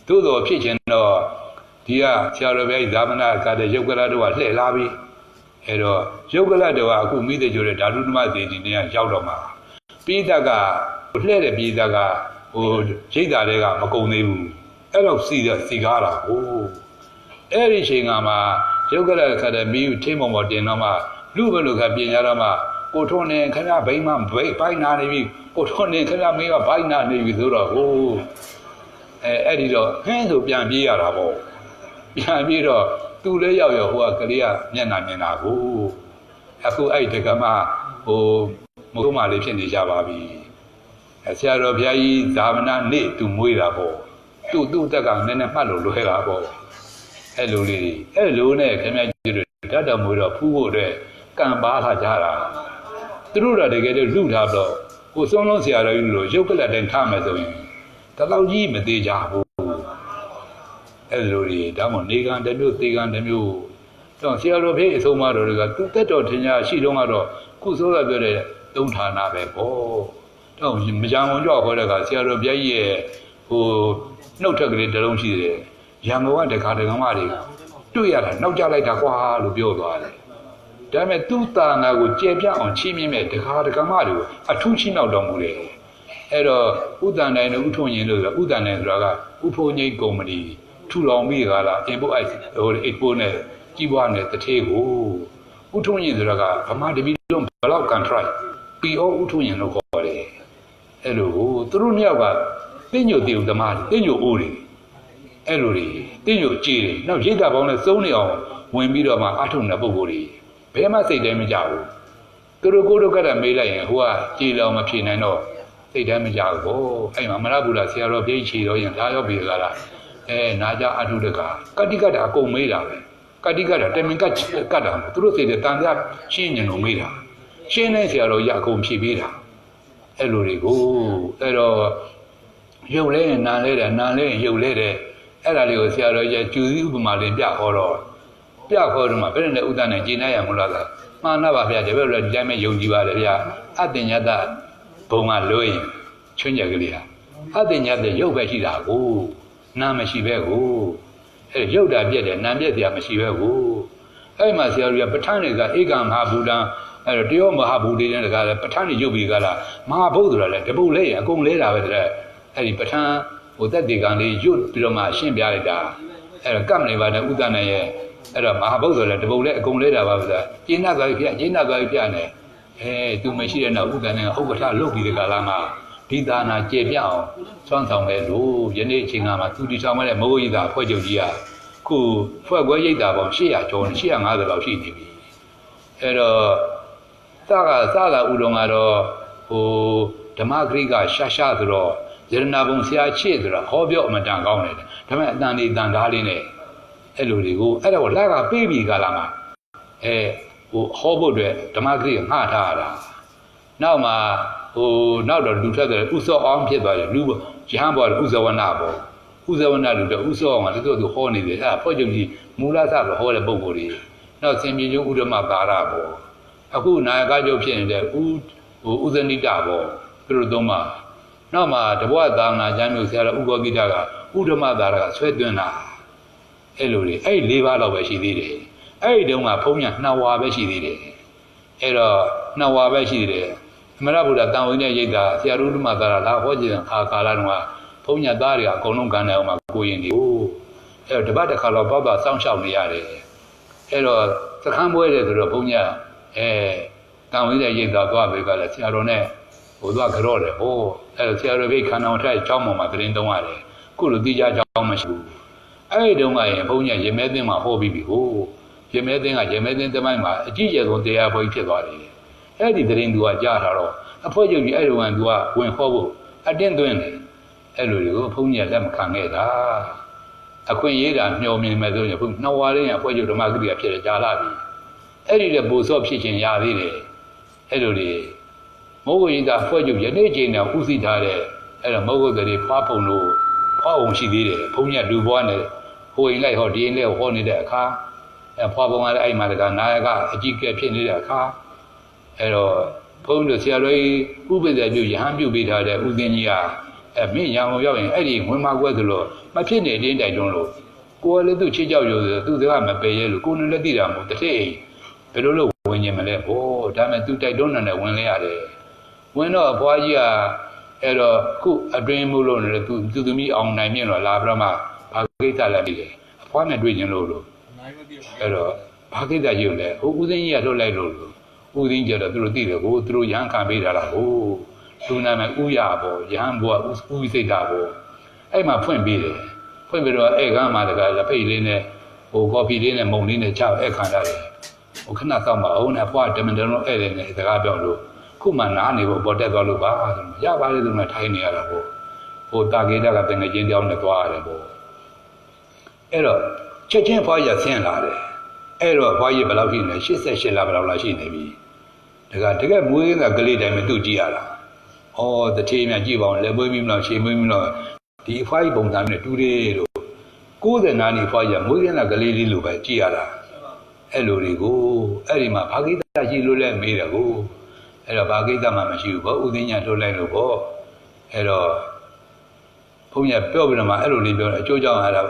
သို့တော်ဖြစ်ခြင်းတော့ဒီကဆရာတော်ဖေးဇာမနာကတဲ့ယုတ်ကလတို့ကလှည့်လာပြီအဲ့တော့ယုတ်ကလတို့ကအခုမိတဲ့ကျိုးတဲ့ဓာတုဓမ္မသေတီနေရောက်တော့မှာပိဋကလှည့်တဲ့ပိဋကဟိုရိတ်တာတွေကမကုံသေးဘူးအဲ့တော့စီကားတာဟိုအဲ့ဒီချိန်ကမှယုတ်ကလခတဲ့မီးထင်းမော်မော်တင်တော့မှလူဘလူကပြင်ကြတော့မှကိုထွန်းနေခဏဘိမ့်မှဘိုင်းနာနေပြီကိုထွန်းနေခဏမင်းကဘိုင်းနာနေပြီဆိုတော့ဟိုအဲ့ဒီတော့ဟင်းဆိုပြန်ပြေးရတာပေါ့ပြန်ပြေးတော့သူလည်းရောက်ဟိုကလေးကမျက်နှာမြင်တာကိုအခုအဲ့တက္ကမဟိုမုံမလေးဖြစ်နေကြပါပြီဆရာတော်ဘုရားကြီးဇာမနာနေ့သူမွေးတာပေါ့သူ့တက်ကနည်းနည်းမှတ်လို့လွဲတာပေါ့အဲ့လိုလေးအဲ့လိုနဲ့ခင်ဗျားကြီးတို့ဓာတ်တော်မွေးတော့ဖူးဖို့အတွက်ကံပါလာကြတာသူတို့တော့တကယ်လို့လူထားတော့ကိုစုံလုံးဆရာတော်ကြီးလို့ရုပ်ကလတ်တိုင်းထားမယ်ဆိုရင်တလောက်ကြီးမသေးကြဘူးအဲ့လိုတွေဒါမှနေကံတစ်မျိုးသေကံတစ်မျိုးတော့ဆရာတော်ဖေးအဆုံးမတော်တွေကသူတက်တော်ထင်ရှားရှိတော့ကတော့ခုစိုးရပြောတဲ့သုံးဌာနပဲပေါ့တော့မကြံဝင်ကြောက်ခေါ်တဲ့ကဆရာတော်ပြည့်ရဲ့ဟိုနှုတ်ထက်ကလေးတစ်လုံးရှိတယ်ရံကုန်ကတခါတကမတွေတွေ့ရတာနောက်ကျလိုက်တာကွာလို့ပြောသွားတယ်ဒါပေမဲ့သူ့တာနာကိုကျေပြအောင်ချီးမြှင့်မဲ့တခါတကမတွေကိုအထူးချီးမြှောက်တော်မူတယ်အဲ့တော့ဥဒ္ဒန်တိုင်းနဲ့ဥထုံရင်လို့ဆိုဥဒ္ဒန်တိုင်းဆိုတာကဥဖိုးငိတ်ကုမ္ပဏီထူလောင်ပြီးကလာအင်ပို့အိုက်ဟိုအိတ်ပို့နဲ့ကြီးပွားနဲ့တထေးကိုဥထုံရင်ဆိုတာကဗမာတပီလုံးဘလောက်ကန်ထရိုက်ပီအိုဥထုံရင်လို့ခေါ်တယ်အဲ့လိုကိုသူတို့နှစ်ယောက်ကတင်းညိုတေုံသမားတင်းညိုအိုးတွေအဲ့လိုတွေတင်းညိုကြေးတွေနောက်ရိတ်တာပေါင်းနဲ့စုံနေအောင်ဝင်ပြီးတော့မှအထုံတဲ့ပုံကိုယ်တွေဘယ်မှစိတ်တိုင်းမကြဘူးသူတို့ကိုယ်တို့ကတည်းကမေးလိုက်ရင်ဟိုကကြေးလောင်မဖြေနိုင်တော့စိတ်တိုင်းမကြဘူးပေါ့အဲ့မှာမရဘူးလားဆရာတော်ပြည့်ချီတော့ရင်လာရောက်ပြီကလားနာကြအထုတကကတိကတာအကုန်မေးတာပဲကတိကတာတမင်ကတ်တာသူတို့စိတ်တဲ့တန်ကြရှင်းညင်လို့မေးတာရှင်းနေဆရာတော်ရအကုန်ဖြေပေးတာအဲ့လိုတွေကိုအဲ့တော့ရုပ်လဲနာလဲတယ်နာလဲရုပ်လဲတယ်အဲ့ဒါလေးကိုဆရာတော်ရဲ့ကျူစည်းဥပမာလေးပြခေါ်တော့မှဘယ်နဲ့ဥဒ္ဒနဲ့ကျင်းနိုင်ရမလားမှန်တော့ပါဗျာတပည့်တော်ဒီတိုင်းပဲယုံကြည်ပါတယ်ဗျာအတ္တညတဘုံကလို့ရင်ချွင်းကြကလေးဟာအတ္တညတရုပ်ပဲရှိတာကိုနာမရှိပဲကိုအဲ့ရုပ်တာပြက်တယ်နာပြက်စရာမရှိပဲကိုအဲ့မှာဆရာတော်ကပဋ္ဌာန်းတွေကဧကမဟာဘူတံအဲ့တော့တရောမဟာဘူတေတဲ့တကားလဲပဋ္ဌာန်းတွေရုပ်ပြီးကလားမဟာဘုဒ္ဓဆိုတာလဲတပုတ်လဲရင်အကုန်လဲတာပဲတဲ့အဲ့ဒီပဋ္ဌာန်းဟိုသက်တေကံလေးရွတ်ပြီးတော့မှရှင်းပြလိုက်တာအဲ့တော့ကမ္မနေပါနဲ့ဥဒ္ဒနာရဲ့အဲ့တော့မဟာဘုဒ္ဓဆိုလဲတပုတ်လဲအကုန်လဲတာပါဗျာကျင်းနာသွားပြီဖျက်ကျင်းနာသွားပြီဖျက်နေ သူမရှိတဲ့နောက်ဥဒ္ဒနဲ့ဥက္ကဋ္ဌလုပ်ပြီးတဲ့ကာလမှာဒီသာနာကျေပြအောင်စွမ်းဆောင်ခဲ့လို့ယနေ့အချိန်ကမှသူတီဆောင်မဲ့မဟုတ်ရည်သာဖွဲ့ချုပ်ကြီးကခုဖွဲ့ခွဲရိတ်တာပေါင်း800ကျော်850လောက်ရှိနေပြီအဲ့တော့စကာဥတော်ကတော့ဓမ္မဂရိကရှာဆိုတော့ယရနာဘုံဆရာချစ်ဆိုတော့ဟောပြောအမတန်ကောင်းတယ်ဒါပေမဲ့အတန်ဒီတန်ကားလေးနဲ့အဲ့လိုတွေကိုအဲ့တော့လက်ကပေးပြီးကာလမှာဟောဖို့အတွက်ဓမ္မဂရိကငှထားရတာနောက်မှနောက်တော့လူထက်တယ်ဥစောအောင်ဖြစ်သွားတယ်လူရဟန်းပေါ်ဥဇဝနာပေါ့ဥဇဝနာလူတော့ဥစောအောင်ကလည်းသူဟောနေတယ်အဲ့ဖွဲ့ချုပ်ကြီးမူလစပဲဟောတဲ့ပုံကိုယ်ကြီးနောက်ဆင်ပြေကျုံဥဒ္ဓမကာရပေါ့အခုနာယကကျုပ်ဖြစ်နေတဲ့ဥဇနိတပေါ့သူတို့သုံးပါနောက်မှတဘွားသာနာကျမ်းမျိုးဆရာတော်ဥပကိတကဥဒ္ဓမသာရကဆွဲသွင်းတာအဲ့လိုတွေအဲ့၄ပါးတော့ပဲရှိသေးတယ်အဲ့ဒီတုန်းကဘုန်းကြီး2ဝါပဲရှိသေးတယ်အဲ့တော့2ဝါပဲရှိသေးတယ်အမရဗုဒ္ဓတန်ဝိနည်းရိတ်တာဆရာတော်ဥဒ္ဓမသာရလာဟောခြင်းအခါကာလတုန်းကဘုန်းကြီးသားတွေကအကုန်လုံးကံတယ်အောင်မှာကိုရင်တွေအဲ့တော့တပတ်တစ်ခါတော့ပေါ့စောင့်ရှောက်နေရတယ်အဲ့တော့စခန်းပွဲတယ်ဆိုတော့ဘုန်းကြီးတန်ဝိနည်းရိတ်တာသွားပဲကလည်းဆရာတော်နဲ့သွားကြော့တယ်အဲ့တော့ဆရာတော်ဘိခန္ဓာဝထအကြောင်းပေါ်မှာသတင်းသုံးရတယ်ခုလိုတိကျအကြောင်းမရှိဘူးအဲ့ဒီတုန်းကရင်ဘုန်းကြီးရမဲသိန်းမှာဟောပြီးပြီရမဲသိန်းကရမဲသိန်းတမိုင်းမှာအကြည့်ကျဆုံးတရားဘုန်းကြီးဖြစ်သွားတယ်အဲ့ဒီသတင်းသူကကြားထားတော့အဖွဲ့ချုပ်ကြီးအဲ့ဒီဝန်သူကဝင်ဟောဖို့အတင်းသွင်းတယ်အဲ့လိုတွေကိုဘုန်းကြီးကလက်မခံခဲ့တာအခွင့်ရေးတာမျှော်မြင်မဲ့ဆိုရင်ဘုန်းကြီး2ဝါရင်းအဖွဲ့ချုပ်ဓမ္မဂရိကဖြစ်တယ်ကြားလာပြီအဲ့ဒီတဲ့ပူစော့ဖြစ်ခြင်းရသေးတယ်အဲ့လိုတွေမောဂိတာဖွဲ့ချုပ်ယနေ့ချိန်နဲ့ဥသိထားတဲ့အဲ့တော့မောဂိတွေဖွားဖုံလို့ဖွားအောင်ရှိသေးတယ်ဘုန်းကြီးကလူဘွားနဲ့ဟိုရင်လိုက်ဟောဒီရင်လိုက်ဟောနေတဲ့အခါဖွားဖုံကလည်းအဲ့မှာတကနာယကအကြီးကဲဖြစ်နေတဲ့အခါအဲ့တော့ဘုန်းကြီးတို့ဆရာတော်ကြီးဥပ္ပဇ္ဇပြုယဟန်ပြုပေးထားတဲ့ဥသိင်းကြီးကမင်းရံအောင်ရောက်ရင်အဲ့ဒီဝင်မကွဲသလိုမဖြစ်နေတင်းတိုက်တွန်းလို့ကိုယ်လည်းသူ့ချစ်ကြောက်ရုံဆိုသူစကားမပယ်ရဲလို့ကိုယ်နဲ့လည်းသိတာမဟုတ်တထည့်ဘယ်လိုလုပ်ဝင်ရင်မလဲဒါမဲ့သူတိုက်တွန်းနေဝင်လဲရတယ်ဝင်တော့ဘွားကြီးကအဲ့တော့ခုအတွင်းမှုလို့နေတယ်သူသမီးအောင်နိုင်မြင့်တော့လာပြမဘာကိစ္စလဲပြီးတယ်အဖွားနဲ့တွေ့ချင်းလို့အဲ့တော့ဘာကိစ္စကြီးလဲဦးသိန်းကြီးကထုတ်လိုက်လို့ဦးသိန်းကျတော့သူတို့သိတယ်သူတို့ရဟန်းခံပေးထားတာသူနာမည်ဥရပေါ့ရဟန်းဘွားဥဝိစိတ်တာပေါ့အဲ့မှာဖွင့်ပေးတယ်ဖွင့်ပြီးတော့အဲ့ကမ်းမှာတကလက်ဖိတ်လေးနဲ့ကော်ဖီလေးနဲ့မုန်လေးနဲ့ချအဲ့ခံရတယ်ခဏစောင့်ပါအောင်နဲ့ဘွားတမန်တော်အဲ့တယ်နဲ့စကားပြောလို့ခုမှနားနေဖို့ပေါ်တက်သွားလို့ပါဆိုရပါလေသူကထိုင်းနေရတာတာကေတကတငယ်ချင်းတယောက်နဲ့သွားရတယ်အဲ့တော့ချက်ချင်းဘွားကြီးဆင်းလာတယ်အဲ့တော့ဘွားကြီးဘယ်လောက်ရှိနေလဲ88လဘယ်လောက်ရှိနေပြီတကယ်မွေးကကလေးတိုင်းမသူ့ကြည့်ရတာတထေးများကြည့်ပါအောင်လက်ပွေးပြီးမလားရှေ့မွေးပြီးမလားဒီအဖွားကြီးပုံစံနဲ့တူတယ်လို့90နာနေဘွားကြီးမွေးကကလေးလေးလိုပဲကြည့်ရတာအဲ့လိုတွေကိုအဲ့ဒီမှာဘာကိစ္စရှိလို့လဲမေးတယ်အဲ့တော့ဘာကိစ္စမှမရှိဘူးဥသိညာထုတ်လိုက်လို့အဲ့တော့ဘုန်းကြီးပြောပြီးတော့မှအဲ့လိုလေးပြောအကျိုးကြောင့်အဲ့ဒါ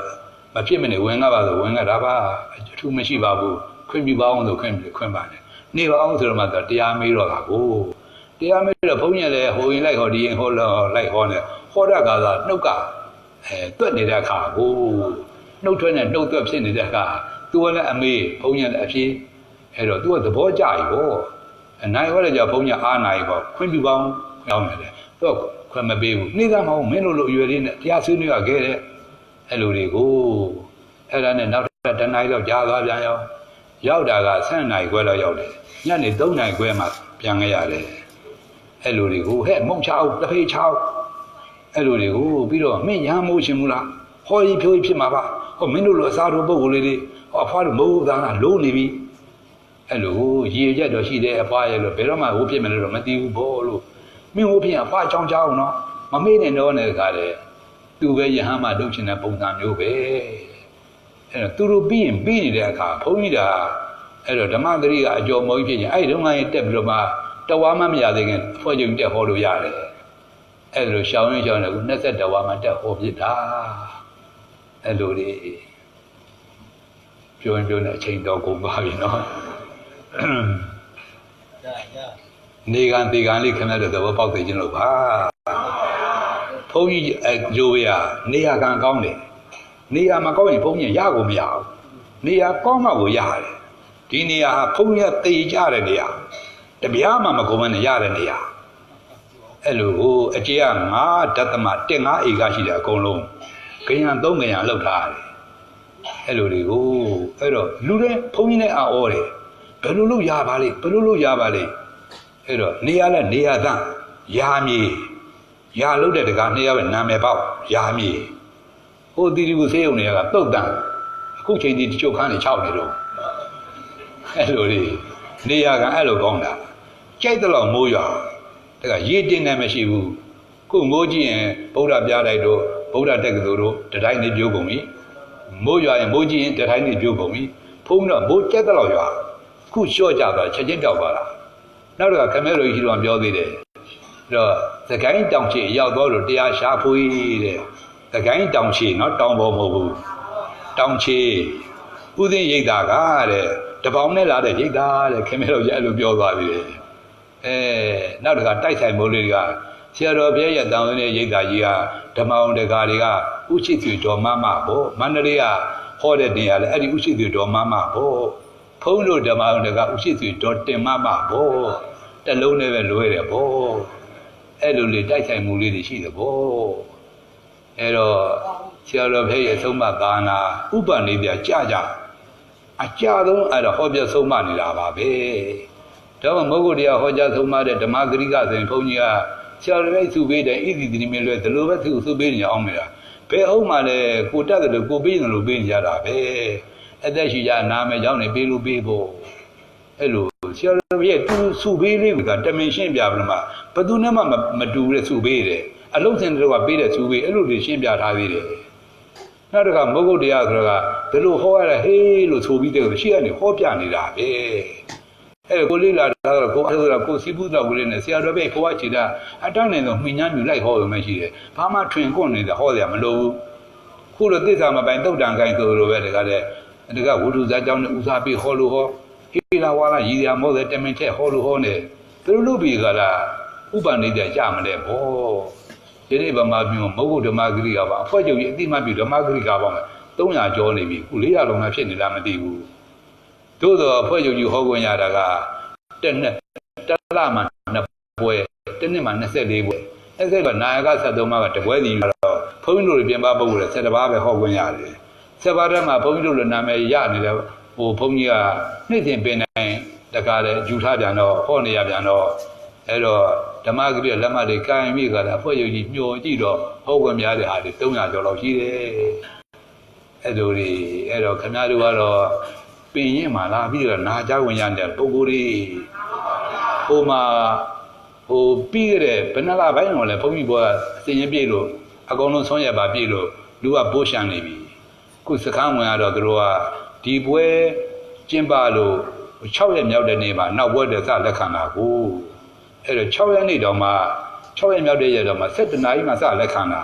မဖြစ်မနေဝင်ကပါဆိုဝင်ကဒါပါအထူးမရှိပါဘူးခွင့်ပြုပါအောင်ဆိုခွင့်ပါတယ်နေပါအောင်ဆိုတော့မှတရားမေးတော့တာတရားမေးတော့ဘုန်းကြီးလည်းဟိုရင်လိုက်ဟောဒီရင်ဟောလိုက်ဟောနေဟောတာကသာနှုတ်ကတွက်နေတဲ့အခါနှုတ်ထွက်နဲ့နှုတ်တွက်ဖြစ်နေတဲ့အခါသူကလည်းအမေဘုန်းကြီးလည်းအဖြေအဲ့တော့သူကသဘောကျပြီနိုင်ဟောတဲ့ကြောင့်ဘုန်းကြီးအားနိုင်ခွင့်ပြုပါအောင်ကြောင်းတယ်သူကခွင့်မပေးဘူးနေသားမဟုတ်မင်းတို့လိုအရွယ်လေးနဲ့တရားဆွေးနွေးရခဲ့တဲ့အဲ့လိုတွေကိုအဲ့ဒါနဲ့နောက်တနားရီလောက်ကြာသွားပြန်ရောက်တာက7 နာရီခွဲလောက်ရောက်တယ်ညနေ3 နာရီခွဲမှပြန်ခဲ့ရတယ်အဲ့လိုတွေကိုမုံချအောင်တဖေးချောက်အဲ့လိုတွေကိုပြီးတော့မင်းရမ်းမိုးရှင်မူလားဟောကြီးဖြိုးကြီးဖြစ်မှာပါမင်းတို့လိုအစားထိုးပုဂ္ဂိုလ်လေးတွေအဖွားတို့မဟုတ်သားလားလုံးနေပြီအဲ့လိုရည်ရက်တော့ရှိတယ်အဖွားရဲ့လို့ဘယ်တော့မှဟိုဖြစ်မယ်လို့မသိဘူးလို့မင်းဟိုဖြစ်အဖွားချောင်းချောင်းနော်မမေ့နဲ့တော့နဲ့ကလည်းသူပဲယဟန်မှလုပ်ချင်တဲ့ပုံစံမျိုးပဲအဲ့တော့သူတို့ပြီးရင်ပြီးနေတဲ့အခါဘုန်းကြီးကအဲ့တော့ဓမ္မဂရိကအကျော်မောကြီးဖြစ်ရင်အဲ့ဒီတော့ငါရင်တက်ပြီးတော့မှတဝါမှမရသေးခင်ဖွဲ့ချုပ်တက်ဟောလို့ရတယ်အဲ့လိုရှောင်းရင်းရှောင်းတယ်22ဝါမှတက်ဟောဖြစ်တာအဲ့လိုတွေပြောရင်ပြောနေအချိန်တော့ကုန်သွားပြီနော်နေကံဒီကံလေးခင်ဗျားတို့သဘောပေါက်သိခြင်းလို့ပါဘုန်းကြီးအကျိုးရနေရာကံကောင်းတယ်နေရာမကောင်းရင်ဘုန်းကြီးရကိုမရဘူးနေရာကောင်းမှကိုရတယ်ဒီနေရာဟာဘုန်းကြီးသေကြတဲ့နေရာ တပြားမှမကုန်မနဲ့ရတဲ့နေရာအဲ့လိုကိုအကျေက9 1.5 ဧကရှိတယ်အကုန်လုံးကရံ3ကရံလောက်ထားတယ်အဲ့လိုတွေကိုအဲ့တော့လူတွေဘုန်းကြီးနဲ့အော်တယ်ဘယ်လိုလုပ်ရပါလိမ့်ဘယ်လိုလုပ်ရပါလိမ့်အဲ့တော့နေရလဲနေရသန့်ရာမြေရာလို့တဲ့တကား2ယောက်ပဲနာမည်ပေါက်ရာမြေဟိုတီတီကိုဆေးရုံတွေကတုတ်တန်အခုချိန်ဒီတချို့ခန်းနေ6နေတော့အဲ့လိုလေနေရကအဲ့လိုကောင်းတာကြိုက်တော့မိုးရွာတကရေတင်နေမရှိဘူးခုမိုးကြည့်ရင်ဗုဒ္ဓပြားတိုက်တို့ဗုဒ္ဓတက္ကသိုလ်တို့တတိုင်းနေပြိုးကုန်ပြီမိုးရွာရင်မိုးကြည့်ရင်တတိုင်းနေပြိုးကုန်ပြီဖုံးတော့မိုးကြက်တော့ရွာခုလျှော့ကြသွားချက်ချင်းပြောက်သွားတာနောက်တော့ခမဲလိုကြီးတော်ပြောသေးတယ်အဲ့တော့သခိုင်းတောင်ချေရောက်တော့လို့တရားရှာဖွေတဲ့သခိုင်းတောင်ချေနော်တောင်ပေါ်မဟုတ်ဘူးတောင်ချေဥသိရိတ်တာကတဲ့တပေါင်းနဲ့လာတဲ့ရိတ်တာတဲ့ခမဲလိုကြီးအဲ့လိုပြောသွားသေးတယ်နောက်တကတိုက်ဆိုင်မိုးလေးကဆရာတော်ဘုရားရဲ့တောင်ရင်းရိတ်တာကြီးကဓမ္မအောင်တကာတွေကဥရှိသွေတော်မမပေါ့မန္တလေးကဟောတဲ့နေရာလေအဲ့ဒီဥရှိသွေတော်မမပေါ့ဖုံးလို့ဓမ္မအောင်တကဥရှိသွေတော်တင်မမပေါ့တလုံးနဲ့ပဲလွဲတယ်ပေါ့အဲ့လိုလေတိုက်ဆိုင်မှုလေးတွေရှိတယ်ပေါ့အဲ့တော့ဆရာတော်ဘုရားရဲ့သုံးမသာနာဥပနိပြကြကြအကြဆုံးအဲ့ဒါဟောပြဆုံးမနေတာပါပဲဒါမှမဟုတ်တရားဟောကြားဆုံးမတဲ့ဓမ္မဂရိကဆိုရင်ဘုန်းကြီးကဆရာတော်ရဲ့သူပေးတယ်ဣတိတိမင်းလွဲဒီလိုပဲသူပေးနေအောင်မလားဘယ်ဟုတ်မှလဲကိုတက်တယ်လို့ကိုပေးတယ်လို့ပေးနေကြတာပဲအသက်ရှိကြနာမယ်ကြောင်းနေပေးလို့ပေးဖို့အဲ့လိုဆရာတော်ရဲ့သူစုပေးလေးကတမင်ရှင်းပြပြမှာဘယ်သူနဲ့မှမတူတဲ့စုပေးတယ်အလုံးစင်တွေကပေးတဲ့စုပေးအဲ့လိုတွေရှင်းပြထားသေးတယ်နောက်တစ်ခါမဟုတ်တရားဆိုတော့ဒီလိုဟောရတာဟေးလို့ဆိုပြီးတဲ့ရှိကနေဟောပြနေတာပဲအဲ့ကိုလေးလာတော့ကိုအဲ့ဒါကိုစီးပူးတော့ကိုလေးနဲ့ဆရာတော်ပဲကိုကခြေတာအတန်းနေတော့မှညမ်းမြူလိုက်ဟောရမှရှိတယ်ဘာမှထွင်ကွန့်နေတာဟောရမလို့ခုလိုသစ္စာမပိုင်တုတ်တန်ကိုင်းဆိုလိုပဲတကတဲ့ဝုဒ္ဓဇာကြောင့်ဦးစားပြီးဟောလို့ဟောဟေးလာဝါလာရည်ရမောတဲ့တမင်ထက်ဟောလို့ဟောနေသူတို့လူပြီးကလားဥပနိဒရမလဲဘောဒီနေ့ဗမာပြည်မှာမဟုတ်ဓမ္မဂရိကပါအဖွဲ့ချုပ်ကြီးအတိမပြုဓမ္မဂရိကပါမယ်300ကျော်နေပြီခု400လုံးနဲ့ဖြစ်နေလားမသိဘူးသို့တော့အဖွဲ့ချုပ်ကြီးဟောခွင့်ရတာကတစ်လမှ2ပွဲတစ်နှစ်မှ24ပွဲအဲ့ဒါကနာယက73မှာကတပွဲစီတော့ဘုန်းကြီးတို့ပြင်ပပုဂ္ဂိုလ်တွေ7ပါးပဲဟောခွင့်ရတယ်7ပါးထဲမှာဘုန်းကြီးတို့လည်းနာမည်ရနေတယ်ဟိုဘုန်းကြီးကနှစ်စဉ်ပင်တိုင်းတကားတယ်ယူထားပြန်တော့ဟောနေရပြန်တော့အဲ့တော့ဓမ္မဂရိလက်မှတ်တွေကိုင်ပြီးကြတာအဖွဲ့ချုပ်ကြီးညှို့ကြည့်တော့ဟောခွင့်များတဲ့ဟာတွေ300ကျော်လောက်ရှိတယ်အဲ့လိုတွေအဲ့တော့ခင်ဗျားတို့ကတော့ပင်ရင်မှာလာပြီးတော့နာကြဝင်ရတဲ့ပုဂ္ဂိုလ်တွေဟိုမှာဟိုပြီးကြတဲ့ဘယ်နှလားပိုင်းတော့လဲဘုန်းကြီးဘောအစဉ်ရပြည့်လို့အကုန်လုံးဆုံးရပါပြည့်လို့လူကပိုးရှံနေပြီခုစခန်းဝင်ရတော့သူတို့ကဒီပွဲကျင်းပလို့6ရက်မြောက်တဲ့နေ့မှာနောက်ပွဲတဲ့စလက်ခံတာကိုအဲ့တော့6ရက်နေ့တော့မှ6ရက်မြောက်တဲ့ရက်တော့မှ7နာရီမှစလက်ခံတာ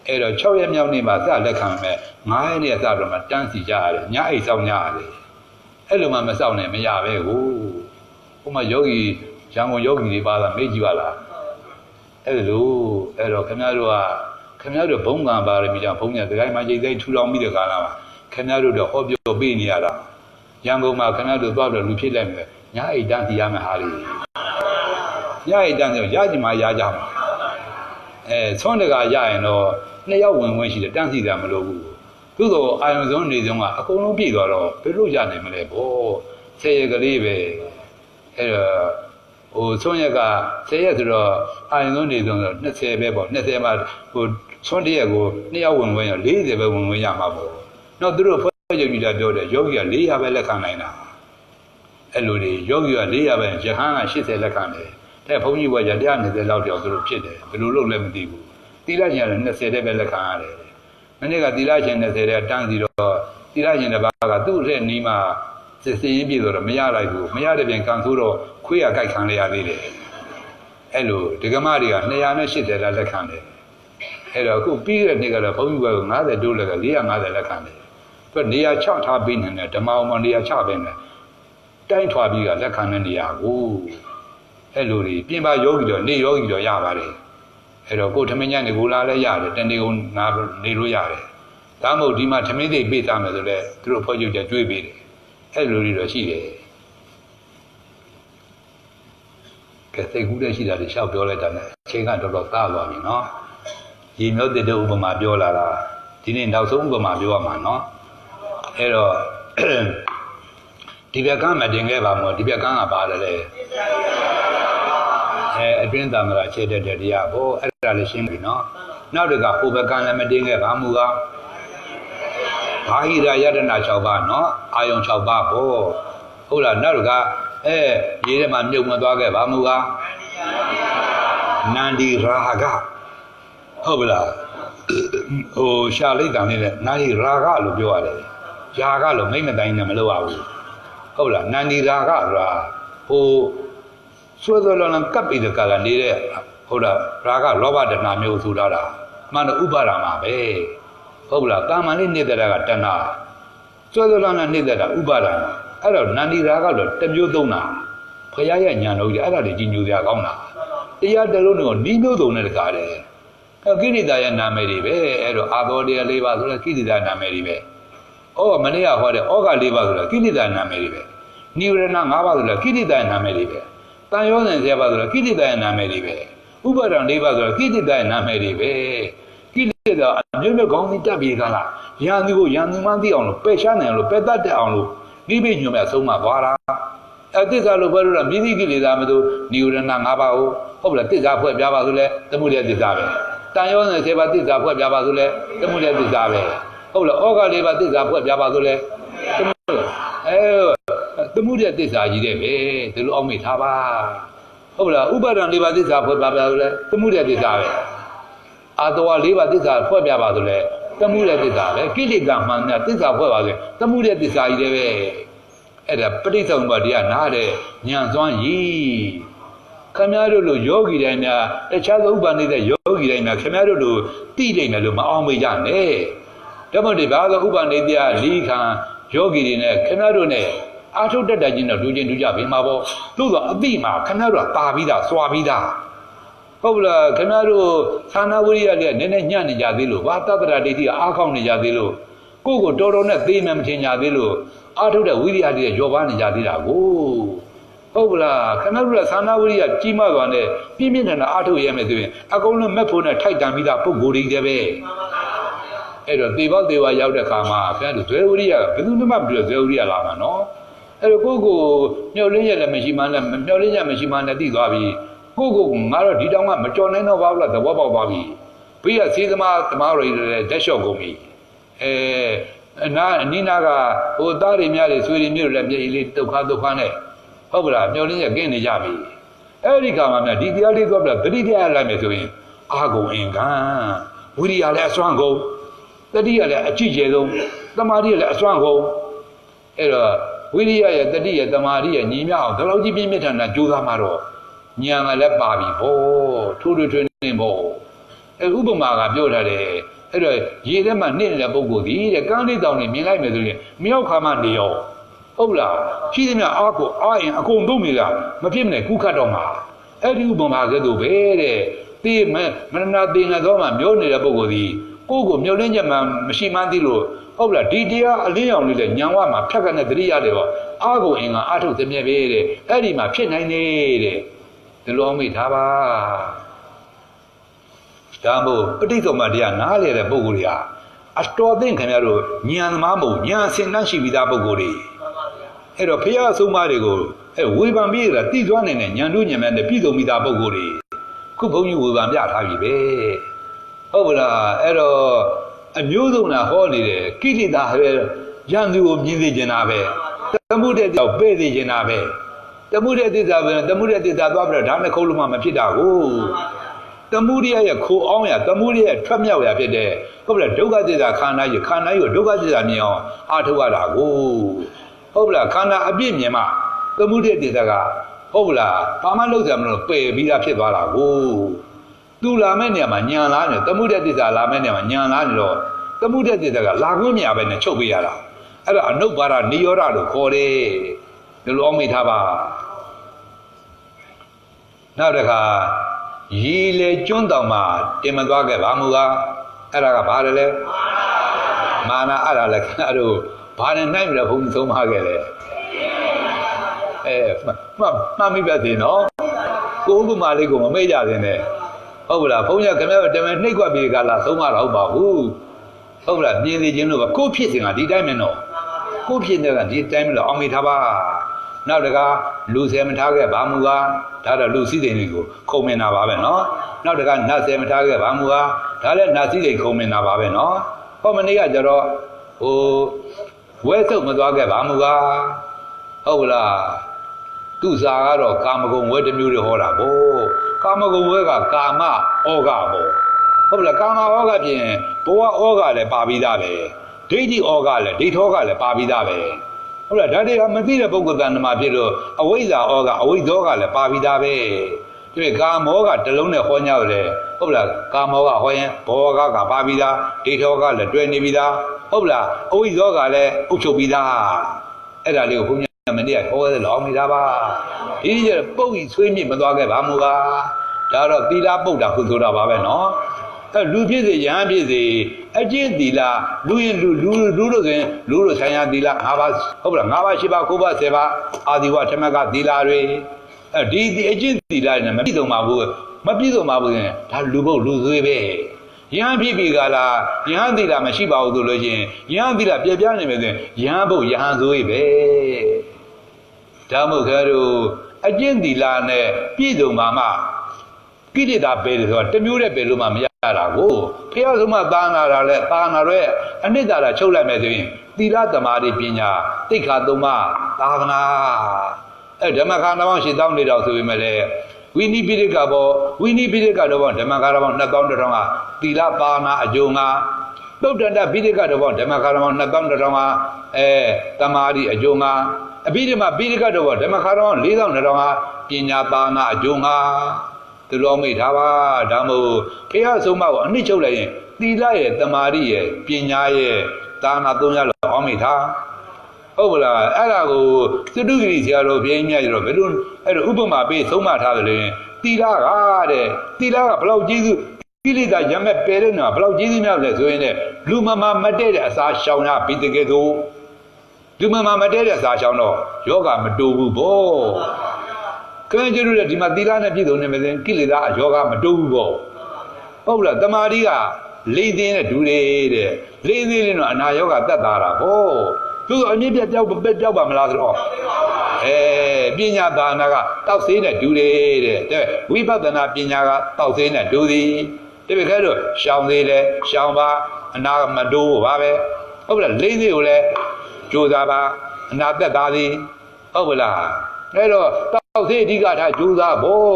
အဲ့တော့6ရက်မြောက်နေ့မှာစလက်ခံမယ်9ရက်နေ့စတော့မှတန်းစီကြရတယ်ညအိတ်ဆောင်ကြရတယ်အဲ့လိုမှမဆောင်နဲ့မရပဲကိုဟိုမှာယောဂီရန်ကုန်ယောဂီတွေပါတာမေ့ကြည့်ပါလားအဲ့လိုအဲ့တော့ခင်ဗျားတို့ဘုံကံပါရမီကြောင့်ဘုံညာတခိုင်းမှကြိတ်သိထူထောင်ပြီးတဲ့ကာလမှာခင်ဗျားတို့တော့ဟောပြောပေးနေရတာရန်ကုန်မှာခင်ဗျားတို့သွားတော့လူဖြစ်လိုက်မယ်ညအိတ်တန်းစီရမယ်ဟာလေးညအိတ်တန်းဆိုရကြမှာရကြမှာဆွမ်းတကာရရင်တော့2ယောက်ဝင်ရှိတယ်တန်းစီတာမလိုဘူးသို့တော့အာယုံစုံနေစုံကအကုန်လုံးပြည့်သွားတော့ဘယ်လိုရနိုင်မလဲဗော10ရက်ကလေးပဲအဲ့တော့ဟိုဆွမ်းရက်က10ရက်ဆိုတော့အာယုံစုံနေစုံဆို20ပဲပေါ့20မှာဟိုဆွမ်းတရက်ကို2ယောက်ဝင်ရ40ပဲဝင်ရမှာပေါ့တော့သူတို့ဖွဲ့ချုပ်ကြီးတာပြောတယ်ယောဂီက400ပဲလက်ခံနိုင်တာအဲ့လိုတွေယောဂီက400ပဲရဟန်းက80လက်ခံတယ်တဲ့ဘုန်းကြီးဘွယ်က120လောက်တောင်သူတို့ဖြစ်တယ်ဘယ်လိုလုပ်လဲမသိဘူးသီလရှင်က20တဲ့ပဲလက်ခံရတယ်မနေ့ကသီလရှင်20တဲ့တန်းစီတော့သီလရှင်တစ်ပါးကသူ့ရဲ့နီးမှာစစ်စင်းပြည့်ဆိုတော့မရလိုက်ဘူးမရတဲ့ပြင်ကံဆိုးတော့ခွေးရကြိုက်ခံရသေးတယ်အဲ့လိုဒကမတွေက280လက်ခံတယ်အဲ့တော့အခုပြီးတဲ့နေ့ကတော့ဘုန်းကြီးဘွယ်က90တိုးလက်က450လက်ခံတယ်သူနေရာချထားပေးနေတယ်ဓမ္မအောင်မနေရာချပေးနေတိုင်းထွာပြီးကလက်ခံတဲ့နေရာကိုအဲ့လိုတွေပြင်ပယောဂီတော့နေယောဂီတော့ရပါတယ်အဲ့တော့ကိုထမင်းညနေကိုလာလဲရတယ်တနေ့ကုန်နာနေလို့ရတယ်ဒါမှမဟုတ်ဒီမှာထမင်းသိပေးသားမယ်ဆိုလဲသူတို့ဖွဲ့ချုပ်ကြတွေးပေးတယ်အဲ့လိုတွေတော့ရှိတယ် စိတ်ကူးတဲ့ရှိတာတွေရှောက်ပြောလိုက်တာနဲ့အချိန်ကတော်တော်သားသွားပြီနော်ရေမျိုးတဲ့ဥပမာပြောလာတာဒီနေ့နောက်ဆုံးဥပမာပြောရမှာနော်အဲ့တော့ဒီဘက်ကမတင်ခဲ့ပါမို့ဒီဘက်ကပါတယ်လေအတွင်းသမရာခြေတဲ့တရားဟိုအဲ့ဒါလည်းရှင်းပြီနော်နောက်တကဟိုဘက်ကလည်းမတင်ခဲ့ပါမူကဘာဟိရာယတနာ6ပါးနော်အာယုံ6ပါးဟိုဟုတ်လားနောက်တကရေးထဲမှာမြုပ်မသွားခဲ့ပါမူကနန္ဒီရာဂဟုတ်ပလားဟိုရှာလိုက်တာနေတဲ့နာရီရာဂလို့ပြောရတယ်ယာဂလို့မိမ့်မတိုင်းနဲ့မလုပ်ရဘူးဟုတ်လားနန္ဒီရာဂဆိုတာဟိုဆွဲဆွဲလောလောကပ်ပြီးတဲ့ကာလနေတဲ့ဟုတ်လားရာဂလောဘတဏမျိုးဆိုတော့တာမှန်တော့ဥပါဒာမှာပဲဟုတ်လားတာမန်လေးနေတဲ့တာကတဏဆွဲဆွဲလောလောနေတဲ့တာဥပါဒာအဲ့တော့နန္ဒီရာဂလို့တစ်မျိုးသုံးတာဖရာရဲ့ညာလို့အဲ့ဒါတွေကြီးညိုစရာကောင်းတာတရားတလုံးတော့နီးမျိုးသုံးတဲ့တကားတယ်ကိရိတာရဲ့နာမည်တွေပဲအဲ့တော့အာသောတရား၄ပါးဆိုတော့ကိရိတာနာမည်တွေပဲမနေ့ကဟောတဲ့ဩဃ၄ပါးဆိုတော့ကိရိတာနာမည်တွေပဲနိဝရဏ၅ပါးဆိုတော့ကိရိတာနာမည်တွေပဲတန်ရောစဉ်၁၀ပါးဆိုတော့ကိရိတာနာမည်တွေပဲဥပါဒံ၄ပါးဆိုတော့ကိရိတာနာမည်တွေပဲကိရိတာအမျိုးမျိုးကောင်းပြီးတက်ပြေကလားရန်သူကိုရန်သူမှသိအောင်လို့ပယ်ရှားနိုင်လို့ပယ်တတ်တဲ့အောင်လို့နိဗ္ဗာန်ညွှန်မဲ့ဆုံးမသွားတာသစ္စာလို့ပြောလို့တော့မြည်သည့်ကိလေသာမသိနိဝရဏ၅ပါးဟုတ်လားသစ္စာဖွဲ့ပြပါဆိုလဲသမုဒယသစ္စာပဲတန်ရောနဲ့7ပါးသစ္စာဖွဲ့ပြပါဆိုလဲသမုဒယသစ္စာပဲဟုတ်လားဩဃ၄ပါးသစ္စာဖွဲ့ပြပါဆိုလဲသမုဒယသစ္စာကြီးတဲ့ပဲဒီလိုအောင်မိထားပါဟုတ်လားဥပါဒံ၄ပါးသစ္စာဖွဲ့ပြပါဆိုလဲသမုဒယသစ္စာပဲအာတဝ၄ပါးသစ္စာဖွဲ့ပြပါဆိုလဲသမုဒယသစ္စာပဲကိလေသာမှန်တဲ့သစ္စာဖွဲ့ပါဆိုသမုဒယသစ္စာကြီးတဲ့ပဲအဲ့ဒါပဋိသမုပ္ပါဒ်တရားနားတဲ့ဉာဏ်စွမ်းရည်ခင်ဗျားတို့လိုယောဂီတိုင်းများတခြားသောဥပ္ပန္နေတဲ့ယောဂီတိုင်းများခင်ဗျားတို့လိုတိလိမ့်မယ်လို့မအောင်မေ့ကြနဲ့ဓမ္မတွေဘာသာဥပ္ပန္နေတရားလီခံယောဂီတွေနဲ့ခင်ဗျားတို့နဲ့အာထုတ်တတ်တဲ့ချင်းတော့လူချင်းလူကြပြီမှာပေါ့သို့သောအတိမှာခင်ဗျားတို့ကတာပြီးသားစွာပြီးသားဟုတ်လားခင်ဗျားတို့သာနာဝိရိယလေးကနည်းနည်းညံ့နေကြသေးလို့ဘာတတ္တရာဒိဋ္ဌိကအားကောင်းနေကြသေးလို့ကိုယ့်ကိုတော်တော်နဲ့သိမှမထင်ကြသေးလို့အာထုတ်တဲ့ဝိရိယလေးကရောပါနေကြသေးတာကိုဟုတ်လားခဏတို့ကသာနာဝိရိယကြီးမားသွားတဲ့ပြင်းပြင်းထန်ထန်အာထုတ်ရမယ်ဆိုရင်အကုန်လုံးမက်ဖို့နဲ့ထိုက်တန်ပြီးသားပုံကိုယ်တွေတည်းပဲအဲ့တော့သေဘောသေဝရောက်တဲ့ခါမှာခင်ဗျားတို့ဇွဲဝိရိယဘယ်သူမှမပြောဇွဲဝိရိယလာမှာနော်အဲ့တော့ကိုယ့်ကိုမျောလင်းရလည်းမရှိမှန်းနဲ့မျောလင်းရမရှိမှန်းနဲ့သိသွားပြီကိုယ့်ကိုငါတော့ဒီတောင်ကမကြော်နိုင်တော့ပါဘူးလားသဘောပေါက်သွားပြီဘေးကစေးသမားတွေလည်းဓာတ်လျှော့ကုန်ပြီအနီးနာကဟိုသားတွေများတွေဆွေတွေမျိုးတွေလည်းမြေကြီးလေးဒုက္ခနဲ့ဟုတ်ပါလားမျောလင်းရကင်းနေကြပြီအဲ့ဒီကမှများဒီတရားလေးသွားပြတတိတရားလိုက်မယ်ဆိုရင်အာဂုံအင်္ဂံဝိရိယလည်းအစွမ်းကုန်တတိယလည်းအကြည့်ကျယ်ဆုံးသမာဓိလည်းအစွမ်းကုန်အဲ့တော့ဝိရိယရဲ့တတိယသမာဓိရဲ့ညီမျှအောင်ဒီလောက်ကြီးပြင်းပြထန်တာကြိုးစားမှတော့ဉာဏ်ကလည်းပါပြီဟောထိုးထွင်းနေပေါ့အဲ့ဥပမာကပြောထားတယ်အဲ့တော့ရေထဲမှာနှိမ့်နေတဲ့ပုံကိုယ်ဒီတဲ့ကန်းလေးတောင်နေမြင်လိုက်မယ်ဆိုရင်မြောက်ခါမှနေရောဟုတ်လားရှိသမျှအားကိုအားရင်အကုန်သုံးနေတာမဖြစ်မနဲ့ကုခတ်တော့မှာအဲ့ဒီဥပမာကဲ့သို့ပဲတဲ့သိမရဏသင်္ကသောမှာမျိုးနေတဲ့ပုံကိုယ်ဒီကိုယ့်ကိုမျောလင်းချက်မှမရှိမှန်းသိလို့ဟုတ်လားဒီတရားအလင်းရောင်လေးနဲ့ညံဝမှာဖြတ်ကနေတတိရတယ်ပေါ့အားကိုအင်္ဂါအားထုတ်သမျှပဲတဲ့အဲ့ဒီမှာဖြစ်နိုင်နေတဲ့ဒီလိုအောင်မိထားပါဒါမို့ပဋိသမုပ္ပါဒ်တရားနားလေတဲ့ပုဂ္ဂိုလ်တွေဟာအတော်သိခင်ဗျားတို့ဉာဏ်သမားမဟုတ်ဉာဏ်အစဉ်တန်းရှိပြီးသားပုဂ္ဂိုလ်တွေအဲ့တော့ဖရာအဆုံးအမတွေကိုဝေဖန်ပြီးတာတိသွားနေတဲ့ဉာဏ်တို့ဉာဏ်များနဲ့ပြည်စုံပြီးသားပုဂ္ဂိုလ်တွေခုဘုန်းကြီးဝေဖန်ပြထားပြီပဲဟုတ်ပါလားအဲ့တော့အမျိုးစုံတာဟောနေတယ်ကိလေသာပဲဉာဏ်သူကိုမြင်သိကျင်တာပဲသမုဒ္ဒေတောက်ပဲ့သိကျင်တာပဲသမုဒ္ဒေသစ္စာပဲသမုဒ္ဒေသစ္စာသွားပြီးတော့ဒါနဲ့ခုံးလုံးမှမဖြစ်တာကိုသမုဒိယရဲ့ခိုအောင်ရသမုဒိယရဲ့ထွက်မြောက်ရဖြစ်တဲ့ဟုတ်လားဒုက္ခသစ္စာခန္ဓာကြီးကိုဒုက္ခသစ္စာမြင်အောင်အားထုတ်ရတာကိုဟုတ်လားခန္ဓာအပြည့်မြင်မှသမုဒိယသစ္စာကဟုတ်လားဘာမှလုပ်ကြမလို့ပယ်ပြီးသားဖြစ်သွားတာကိုသူလာမဲ့နေရာမှာညံလာနေသမုဒိယသစ္စာလာမဲ့နေရာမှာညံလာနေတော့သမုဒိယသစ္စာကလာခွင့်မရဘဲနဲ့ချုပ်ပေးရတာအဲ့ဒါအနုပါဒနိရောဓလို့ခေါ်တယ်ဒီလိုအောင်မိထားပါနောက်တစ်ခါရေလေကျွန်းတောင်မှာတင်မသွားခဲ့ပါမူကအဲ့ဒါကဘာလဲမာနအဲ့ဒါလည်းခင်ဗျားတို့ဘာနဲ့နိုင်ပြီးတော့ဘုံဆုံးမခဲ့လဲမှတ်မိပါသေးနော် ကိုဥပမာလေးကိုမမေ့ကြသေးနဲ့ဟုတ်လားဘုန်းကြီးခင်ဗျားတို့တမန်နှိပ်ကွက်ပြီးကလာသုံးမတော့ပါဘူးဟုတ်လားပြင်းသေးခြင်းလို့ကိုဖြစ်စဉ်ကဒီတိုင်းပဲနော်ကိုဖြစ်တဲ့ကဒီတိုင်းပဲလို့အောင်မိထားပါနောက်တကားလူဆယ်မထားခဲ့ဘာမူကားဒါတော့လူစည်းစိမ်တွေကိုခုံမင်တာပါပဲနော်နောက်တကားနတ်ဆယ်မထားခဲ့ဘာမူကားဒါလည်းနတ်စည်းစိမ်ခုံမင်တာပါပဲနော်ဟောမနေ့ကကျတော့ဟိုဝဲစုပ်မသွားခဲ့ဘာမူကားဟုတ်လားသူစာကတော့ကာမဂုဏ်ဝဲတစ်မျိုးတွေဟောတာဗောကာမဂုဏ်ဝဲကကာမဩဃဗောဟုတ်လားကာမဩဃပြင်ဘဝဩဃလည်းပါပြီးသားပဲဒိဋ္ဌိဩဃလည်းဒိဋ္ဌောဃလည်းပါပြီးသားပဲဟုတ်လားဒါတွေကမသိတဲ့ပုဂ္ဂိုလ်တန်တမာဖြစ်လို့အဝိဇ္ဇာဩဃအဝိဇ္ဇောဃလည်းပါပြီးသားပဲဒီကာမောဃတလုံးနဲ့ဟောညောက်တယ်ဟုတ်လားကာမောဃဟောရင်ဘောဃကပါပြီးသားဒိဋ္ဌောဃလည်းတွဲနေပြီးသားဟုတ်လားအဝိဇ္ဇောဃလည်းအုပ်ချုပ်ပြီးသားအဲ့ဒါလေးကိုဘုရားမနေ့ကဟောတယ်လောင်းမိတာပါဒီကျပုတ်ကြီးဆွေးမြင့်မသွားခဲ့ပါမို့ပါဒါတော့သီလပုတ်တာခုဆိုတာပါပဲနော်အဲလူဖြစ်စေရဟန်းဖြစ်စေအကျင့်သီလလူရင်လူလို့ဆိုရင်လူတို့ဆိုင်ရာသီလ၅ပါးဟုတ်လား၅ပါး၈ပါး၉ပါး၁၀ပါးအာဒီဝဓမ္မကသီလတွေအဲဒီအကျင့်သီလနဲ့မပြည့်စုံပါဘူးမပြည့်စုံပါဘူးရင်ဒါလူပုတ်လူသွေးပဲယဟန်ဖြစ်ပြီကလားယဟန်သီလမရှိပါဘူးဆိုလို့ချင်းယဟန်သီလပြပြနေမယ်ဆိုရင်ယဟန်ပုတ်ယဟန်သွေးပဲဒါမို့ခါတို့အကျင့်သီလနဲ့ပြည့်စုံပါမှကိလေသာပယ်တယ်ဆိုတာတမျိုးနဲ့ပယ်လို့မှမရတာကိုဖះဆုံးမသာနာတာလဲသာနာရဲ့အနှစ်သာရချုပ်လိုက်မယ်ဆိုရင်သီလသမာဓိပညာသိက္ခာသုံးပါးသာသနာဓမ္မခန္ဓာပေါင်း8000နေတော့ဆိုပေမဲ့လေဝိနိပိဋကဘောဝိနိပိဋကတော့ဓမ္မခန္ဓာပေါင်း2000တထောင်ကသီလပါဏာအကျုံငါသုတ်တတပိဋကတော့ဓမ္မခန္ဓာပေါင်း2000တထောင်ကသမာဓိအကျုံငါအဘိဓမ္မာပိဋကတော့ဓမ္မခါတော်4000တောင်ဟာပညာပါဏအကျုံငါသူတော်မိထားပါဒါမို့ဘုရားဆုံးမကိုအနှစ်ချုပ်လိုက်ရင်သီလရဲ့တမာတိရဲ့ပညာရဲ့ဒါနာ3ရပ်လောက်အောင်မိထားဟုတ်ပါလားအဲ့ဒါကိုသတုဂိရိဆရာတော်ဘုရားကြီးများတော့ဘယ်လိုအဲ့ဒါဥပမာပေးဆုံးမထားတယ်လေသီလကတဲ့သီလကဘလောက်ကျေးဇူးကိလေသာရမဲ့ပယ်တဲ့နော်ဘလောက်ကျေးဇူးများလဲဆိုရင်လူမမမတည့်တဲ့အစာရှောင်ရပြီးတကယ်တော့ဒီမှာမတည့်တဲ့စာချောင်းတော့ယောဂမတိုးဘူးဗောကဲကျတို့လည်းဒီမှာသီလနဲ့ပြည့်စုံနေမယ်ဆိုရင်ကိလေသာအယောဂမတိုးဘူးဗောဟုတ်လားတမာတိကလိမ့်သိင်းနဲ့ဒူတယ်တဲ့လိမ့်သိင်းနဲ့တော့အနာယောဂသက်သာတာဗောသူအမြင့်ပြတ်ပြောက်ပါမလားဆိုတော့ပညာဒါနာကတောက်ဆေးနဲ့ဒူတယ်တဲ့ဝိပဿနာပညာကတောက်ဆေးနဲ့ဒူသည်တပည့်ခဲတို့ရှောင်သေးတယ်ရှောင်ပါအနာမတိုးပါပဲဟုတ်လားလိမ့်သိင်းကိုလည်းကြိုးစားပါအနာသက်သားသည်ဟုတ်ပါလားအဲ့တော့တောက်သေးအဓိကထားကြိုးစားဖို့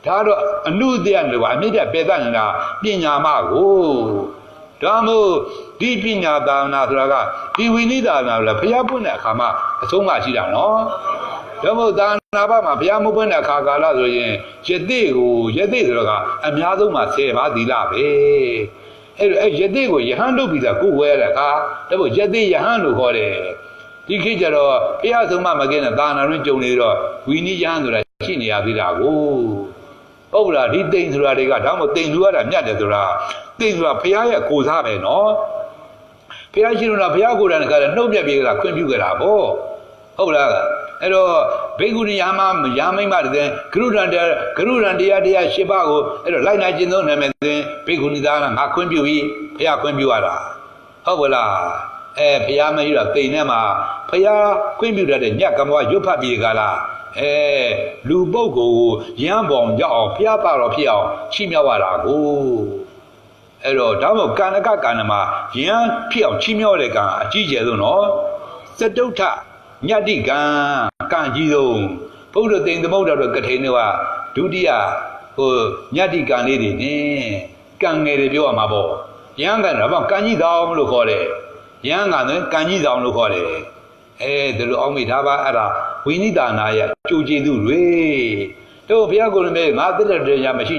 ဒါတော့အနုတ္တရလို့ပါအမြင့်ပြပေသနေတာပညာမကိုဒါမို့ဒီပညာသာနာဆိုတာကဒီဝိနိဒါနာလည်းဘုရားပွင့်တဲ့အခါမှာအဆုံးမရှိတာနော်ဒါမို့သာနာဘမှာဘုရားမပွင့်တဲ့အခါကာလဆိုရင်ယသိဆိုတော့ကအများဆုံးမှာ10ပါးသီလပဲအဲ့ယသိကိုယဟန်လုပ်ပြီးသားကိုဝဲတဲ့အခါဒါမို့ယသိယဟန်လို့ခေါ်တယ်ဒီခေတ်ကျတော့ဘုရားဆုံးမမကင်းတဲ့သာနာတွင်ကြုံနေတော့ဝိနိယဟန်ဆိုတာရှိနေရသေးတာကိုဟုတ်လားဒီတိမ်ဆိုတာတွေကဒါမှမဟုတ်တိမ်လူရတာမြတ်တယ်ဆိုတာတိမ်ဆိုတာဘုရားရဲ့ကိုယ်စားပဲနော်ဘုရားရှိလို့လားဘုရားကိုယ်တိုင်ကလည်းနှုတ်မြတ်ပြေးကြတာခွင့်ပြုကြတာဗောဟုတ်လားအဲ့တော့ဘေကုဏီယာမမိမတဲ့ဂရုရန်တရား၈ပါးကိုအဲ့တော့လိုက်နာကျင့်သုံးနိုင်မယ်ဆိုရင်ဘေကုဏီသားကငါခွင့်ပြုပြီးဘုရားခွင့်ပြုရတာဟုတ်ပါလားဘုရားမရှိတော့တိမ်ထဲမှာဘုရားခွင့်ပြုတတ်တဲ့ညကမ္ဘာရွတ်ဖတ်ပြီးကြလားလူပုဂ္ဂိုလ်ကိုရမ်းပေါင်ကြောက်အောင်ဘုရားပါတော်ဖြစ်အောင်ချိမြောက်ရတာကိုအဲ့တော့ဒါမှမဟုတ်ကာဏကကာဏမှာရမ်းဖြစ်အောင်ချိမြောက်တဲ့ကံအကြီးကျယ်ဆုံးနော်စတုထညတ္တိကံအကြီးဆုံးဘုရားသိမ်သမုဒ္ဒတော်ကထိန်တွေကဒုတိယညတ္တိကံလေးတွေနဲ့ကံငယ်တွေပြောရမှာပေါ့ရမ်းကံတော့ကံကြီးဆောင်လို့ခေါ်တယ်ရမ်းကံကံကြီးဆောင်လို့ခေါ်တယ်ဒီလိုအောင်မိထားပါအဲ့ဒါဝိနိဒါနာရဲ့ကြိုးကျေးဇူးတွေတို့ဘုရားကိုယ်လည်းငါသက်တဲ့တရားမရှိ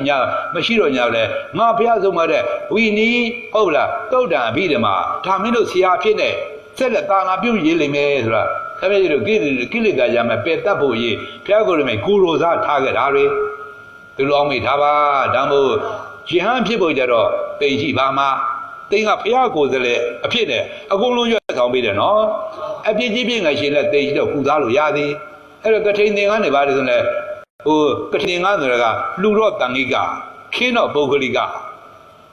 တော့ညာလဲငါဘုရားဆုံးမတဲ့ဝိနိဟုတ်လားတုတ်တံအဘိဓမ္မာဒါမင်းတို့ဆရာဖြစ်နေဆက်လက်သာနာပြုရေးလိမ့်မယ်ဆိုတာခင်ဗျားတို့ကိလေသာရမယ်ပယ်တတ်ဖို့ရေးဘုရားကိုယ်လည်းကိုယ်ရိုစားထားခဲ့တာတွေဒီလိုအောင်မိထားပါဒါမို့ယဟန်ဖြစ်ဖို့ကြတော့တိတ်ရှိပါမှာတိမ်ကဘုရားကိုယ်စလဲအဖြစ်နဲ့အကုန်လုံးရွက်ဆောင်ပေးတယ်နော်အပြစ်ကြီးပြင်းငယ်ရှင်လဲတိမ်ရှိတော့ကုသားလို့ရသည်အဲ့တော့ကထိန်သင်ကနေပါတယ်ဆိုလဲ ကထင်ငါဆိုတာကလူတော့တန်ကြီးကခင်းတော့ပုဂ္ဂလိက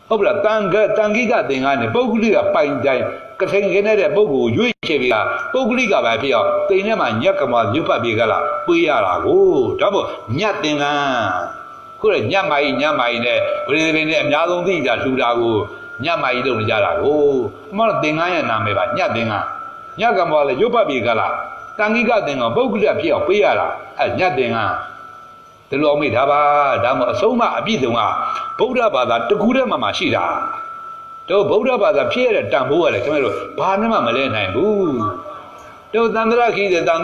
ဟုတ်လားတန်ကြီးကသင်္ကန်းနဲ့ပုဂ္ဂလိကပိုင်တိုင်းကထင်ခင်းတဲ့ပုဂ္ဂိုလ်ရွေးချယ်ပြီးပုဂ္ဂလိကပဲဖြစ်အောင်တိမ်ထဲမှာညက်ကမှရွတ်ပတ်ပြီးကလာပေးရတာကိုဒါမို့ညက်သင်္ကန်းခုလည်းညက်မာကြီးနဲ့ဗရေပင်နဲ့အများဆုံးသိတာလှူတာကိုညက်မာကြီးလုပ်နေကြတာကိုအမှန်တော့သင်္ကန်းရဲ့နာမည်ပါညက်သင်္ကန်းညက်ကမှလည်းရွတ်ပတ်ပြီးကလာတန်ကြီးကသင်္ကန်းပုဂ္ဂလိကဖြစ်အောင်ပေးရတာညက်သင်္ကန်းဒီလိုမိထားပါဒါမှအဆုံးမအပြည့်စုံကဗုဒ္ဓဘာသာတကူတည်းမှရှိတာတို့ဗုဒ္ဓဘာသာဖြစ်ရတဲ့တန်ဖိုးကလည်းခင်ဗျားတို့ဘာနဲ့မှမလဲနိုင်ဘူးတို့သန္တရခီးတွေတော့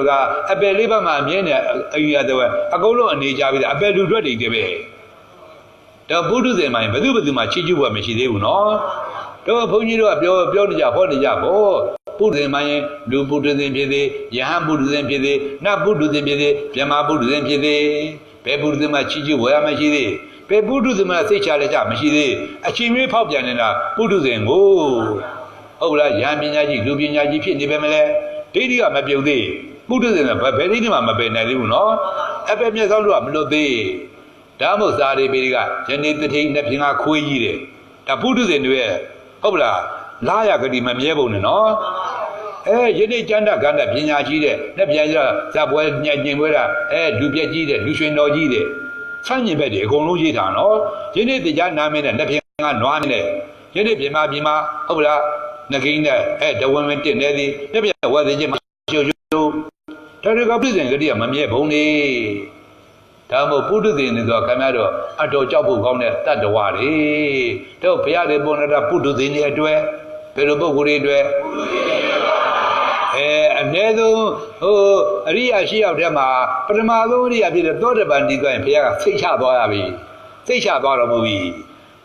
ကအပယ်လေးဘက်မှာအမြင်နဲ့အယူရတဲ့အကုန်လုံးအနေကြပြီးအပယ်လူထွက်တွေတည်းပဲတော့ဘုဒ္ဓဇင်မှာဘယ်သူမှချီးကျူးဖို့မရှိသေးဘူးနော်တို့ဘုန်းကြီးတို့ကပြောနေကြဟောနေကြပေါ့ပုဒ်ဇင်မှာလူပုဒ်ဇင်ဖြစ်သေးယဟန်ပုဒ်ဇင်ဖြစ်သေးနတ်ပုဒ်ဇင်ဖြစ်သေးဗြဟ္မာပုဒ်ဇင်ဖြစ်သေးဘယ်ပုဒ်ဇင်မှာချီးကျူးဖို့မရှိသေးဘယ်ပုဒ်ဇင်မှာစိတ်ချလက်ချမရှိသေးအချိန်မျိုးဖောက်ပြန်နေတာပုဒ်ဇင်ကိုဟုတ်လားယဟန်ပညာကြီးလူပညာကြီးဖြစ်နေပဲမလဲဒိဋ္ဌိကမပြုတ်သေးပုဒ်ဇင်ကဘယ်ဒိဋ္ဌိမှမပယ်နိုင်သေးဘူးနော်အပယ်မျက်စောင်းတို့ကမလွတ်သေးဒါမို့ဇာတိပေကယနေ့တထိန်နှစ်ပြင်ကခွေးကြီးတယ်ဒါပုဒ်ဇင်တွေဟုတ်လားလာရကတိမမြဲပုံနဲ့နော်ယနေ့ကျမ်းတကန္တပညာကြီးတဲ့လက်ပြန်ကြဇာပွဲညင်ပွဲတာလူပြက်ကြီးတဲ့လူရွှေတော်ကြီးတဲ့ဆန့်ကျင်ဘက်တွေအကုန်လုံးရေးတာနော်ယနေ့တရားနာမင်းနဲ့လက်ပြန်ကနွားနဲ့ယနေ့ပြမဟုတ်လားငကိန်းနဲ့တဝင်းတင်နေသည်လက်ပြန်ဝတ်သေးခြင်းမရှိဘူးဒါတွေကပြည့်စုံကြတိကမမြဲပုံနေဒါမို့ပုဒ်ဇင်တွေဆိုခင်ဗျားတို့အတော်ကြောက်ဖို့ကောင်းတဲ့တတ္တဝါတွေတို့ဘုရားတွေပုံနေတာပုဒ်ဇင်တွေအတွက်ဘယ်လိုပုဂ္ဂိုလ်တွေအတွက်အနည်းဆုံးအရိယာရှိရောက်တဲ့မှာပထမဆုံးအရိယာဖြစ်တဲ့သောတပန်ဒီဆိုရင်ဘုရားကစိတ်ချသွားရပြီစိတ်ချသွားတော်မူပြီ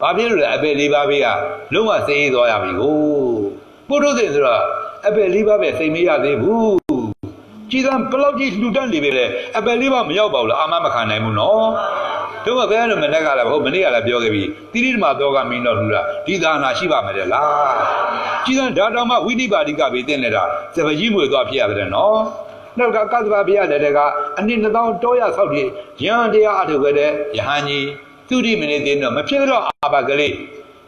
ဘာဖြစ်လို့လဲအပယ်လေးပါးပဲကလုံးဝစိတ်အေးသွားရပြီကိုပုဒ်ဇင်ဆိုတော့အပယ်လေးပါးပဲစိတ်မရသေးဘူးကြည်သံဘယ်လောက်ကြီးလှူဒန်းနေပြီလဲအပယ်လေးပါးမရောက်ပါဘူးလားအာမမခံနိုင်ဘူးနော်တို့ကဘယ်လိုမနေ့ကလည်းဟုတ်မနေ့ကလည်းပြောခဲ့ပြီတိရိဓမ္မသောကမင်းတော်လှူတာဒီသာနာရှိပါမယ်တဲ့လားကြည်သံဓာတောင်မှဝိနိပါတိကပဲတင်နေတာစပကြီးမွေသွားဖြစ်ရတယ်နော်နောက်ကကသဗ္ဗဘုရားလက်ထက်ကအနည်း1000တောရဆောက်ပြီးယဟန်တရားအထုခဲ့တဲ့ယဟန်ကြီးသူတိမနေသေးတော့မဖြစ်တော့အာဘကလေး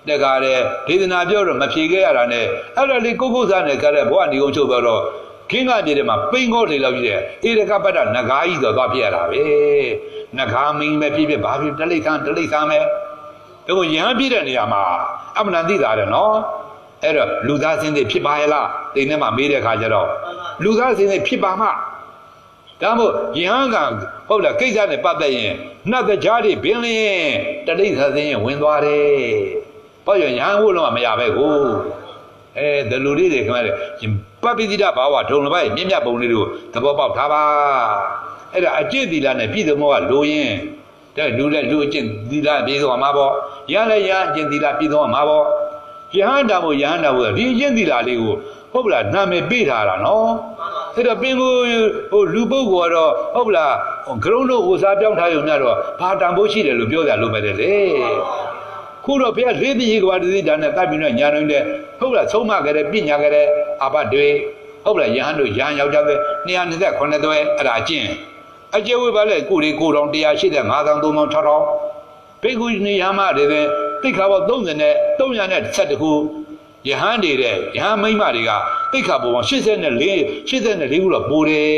တကားတဲ့ဒေသနာပြောတော့မဖြေခဲ့ရတာနဲ့အဲ့ဒါလေးကိုစားနဲ့ကြတဲ့ဘဝနေုံချုပ်ပြောတော့ခင်းကပြည်ထဲမှာပိန်ခေါ်လေလောက်ကြီးတဲ့ဧရကပတ္တနဂါကြီးဆိုသွားဖြစ်ရတာပဲနဂါမင်းပဲဖြစ်ဘာဖြစ်တလိခမ်းပဲတို့ရဟန်းပြည့်တဲ့နေရာမှာအမှန်တန်သိတာတယ်နော်အဲ့တော့လူသားစင်းတွေဖြစ်ပါရဲ့လားတိမ်ထဲမှာမေးတဲ့ခါကျတော့လူသားစင်းတွေဖြစ်ပါမှဒါမို့ယဟန်ကဟုတ်လားကိစ္စနဲ့ပတ်သက်ရင်နှတ်ကြားတွေဘင်းလင်းတလိခါစင်းရင်ဝင်သွားတယ်ဘာကြောင့်ယဟန်ဖို့လုံးဝမရပဲကိုဒီလူလေးတွေခင်ဗျာပပိတိတဘာဝဒုံလပိုက်မြင့်မြတ်ပုံလေးတို့သဘောပေါက်ထားပါအဲ့ဒါအကျင့်သီလနဲ့ပြည်သူမောကလိုရင်တဲ့လူလည်းလူအကျင့်သီလပြည်သွားမှာပေါ့ရလည်းရအကျင့်သီလပြည်သွားမှာပေါ့ယဟန္တာမို့ဒီအကျင့်သီလလေးကိုဟုတ်လားနာမည်ပေးထားတာနော်အဲ့တော့ပင်ကိုလူပုဂ္ဂိုလ်ကတော့ဟုတ်လားဂရုံးတို့ဥစားပြောင်းထားရုံနဲ့တော့ဘာတန်ဖိုးရှိတယ်လို့ပြောကြလို့ပဲလေခုတော့ဘုရားလေးသိကြီးကဘာတည်းဒါနဲ့တတ်ပြီးတော့ညာနှုံးတဲ့ဟုတ်လားဆုံးမကြတဲ့ပညာကြတဲ့အာဘတွေဟုတ်လားယဟန်တို့ယဟန်ယောက်ျားပဲ229သွဲအဲ့ဒါအကျင့်အကျဝိပါလဲကိုရီကိုတော်185,000 3,000 6,000ဘေကုနေယမတွေပဲတိခါပေါ30နဲ့312ခုယဟန်တွေတဲ့ယဟန်မိမတွေကတိခါပေါ84ခုတော့ပိုတယ်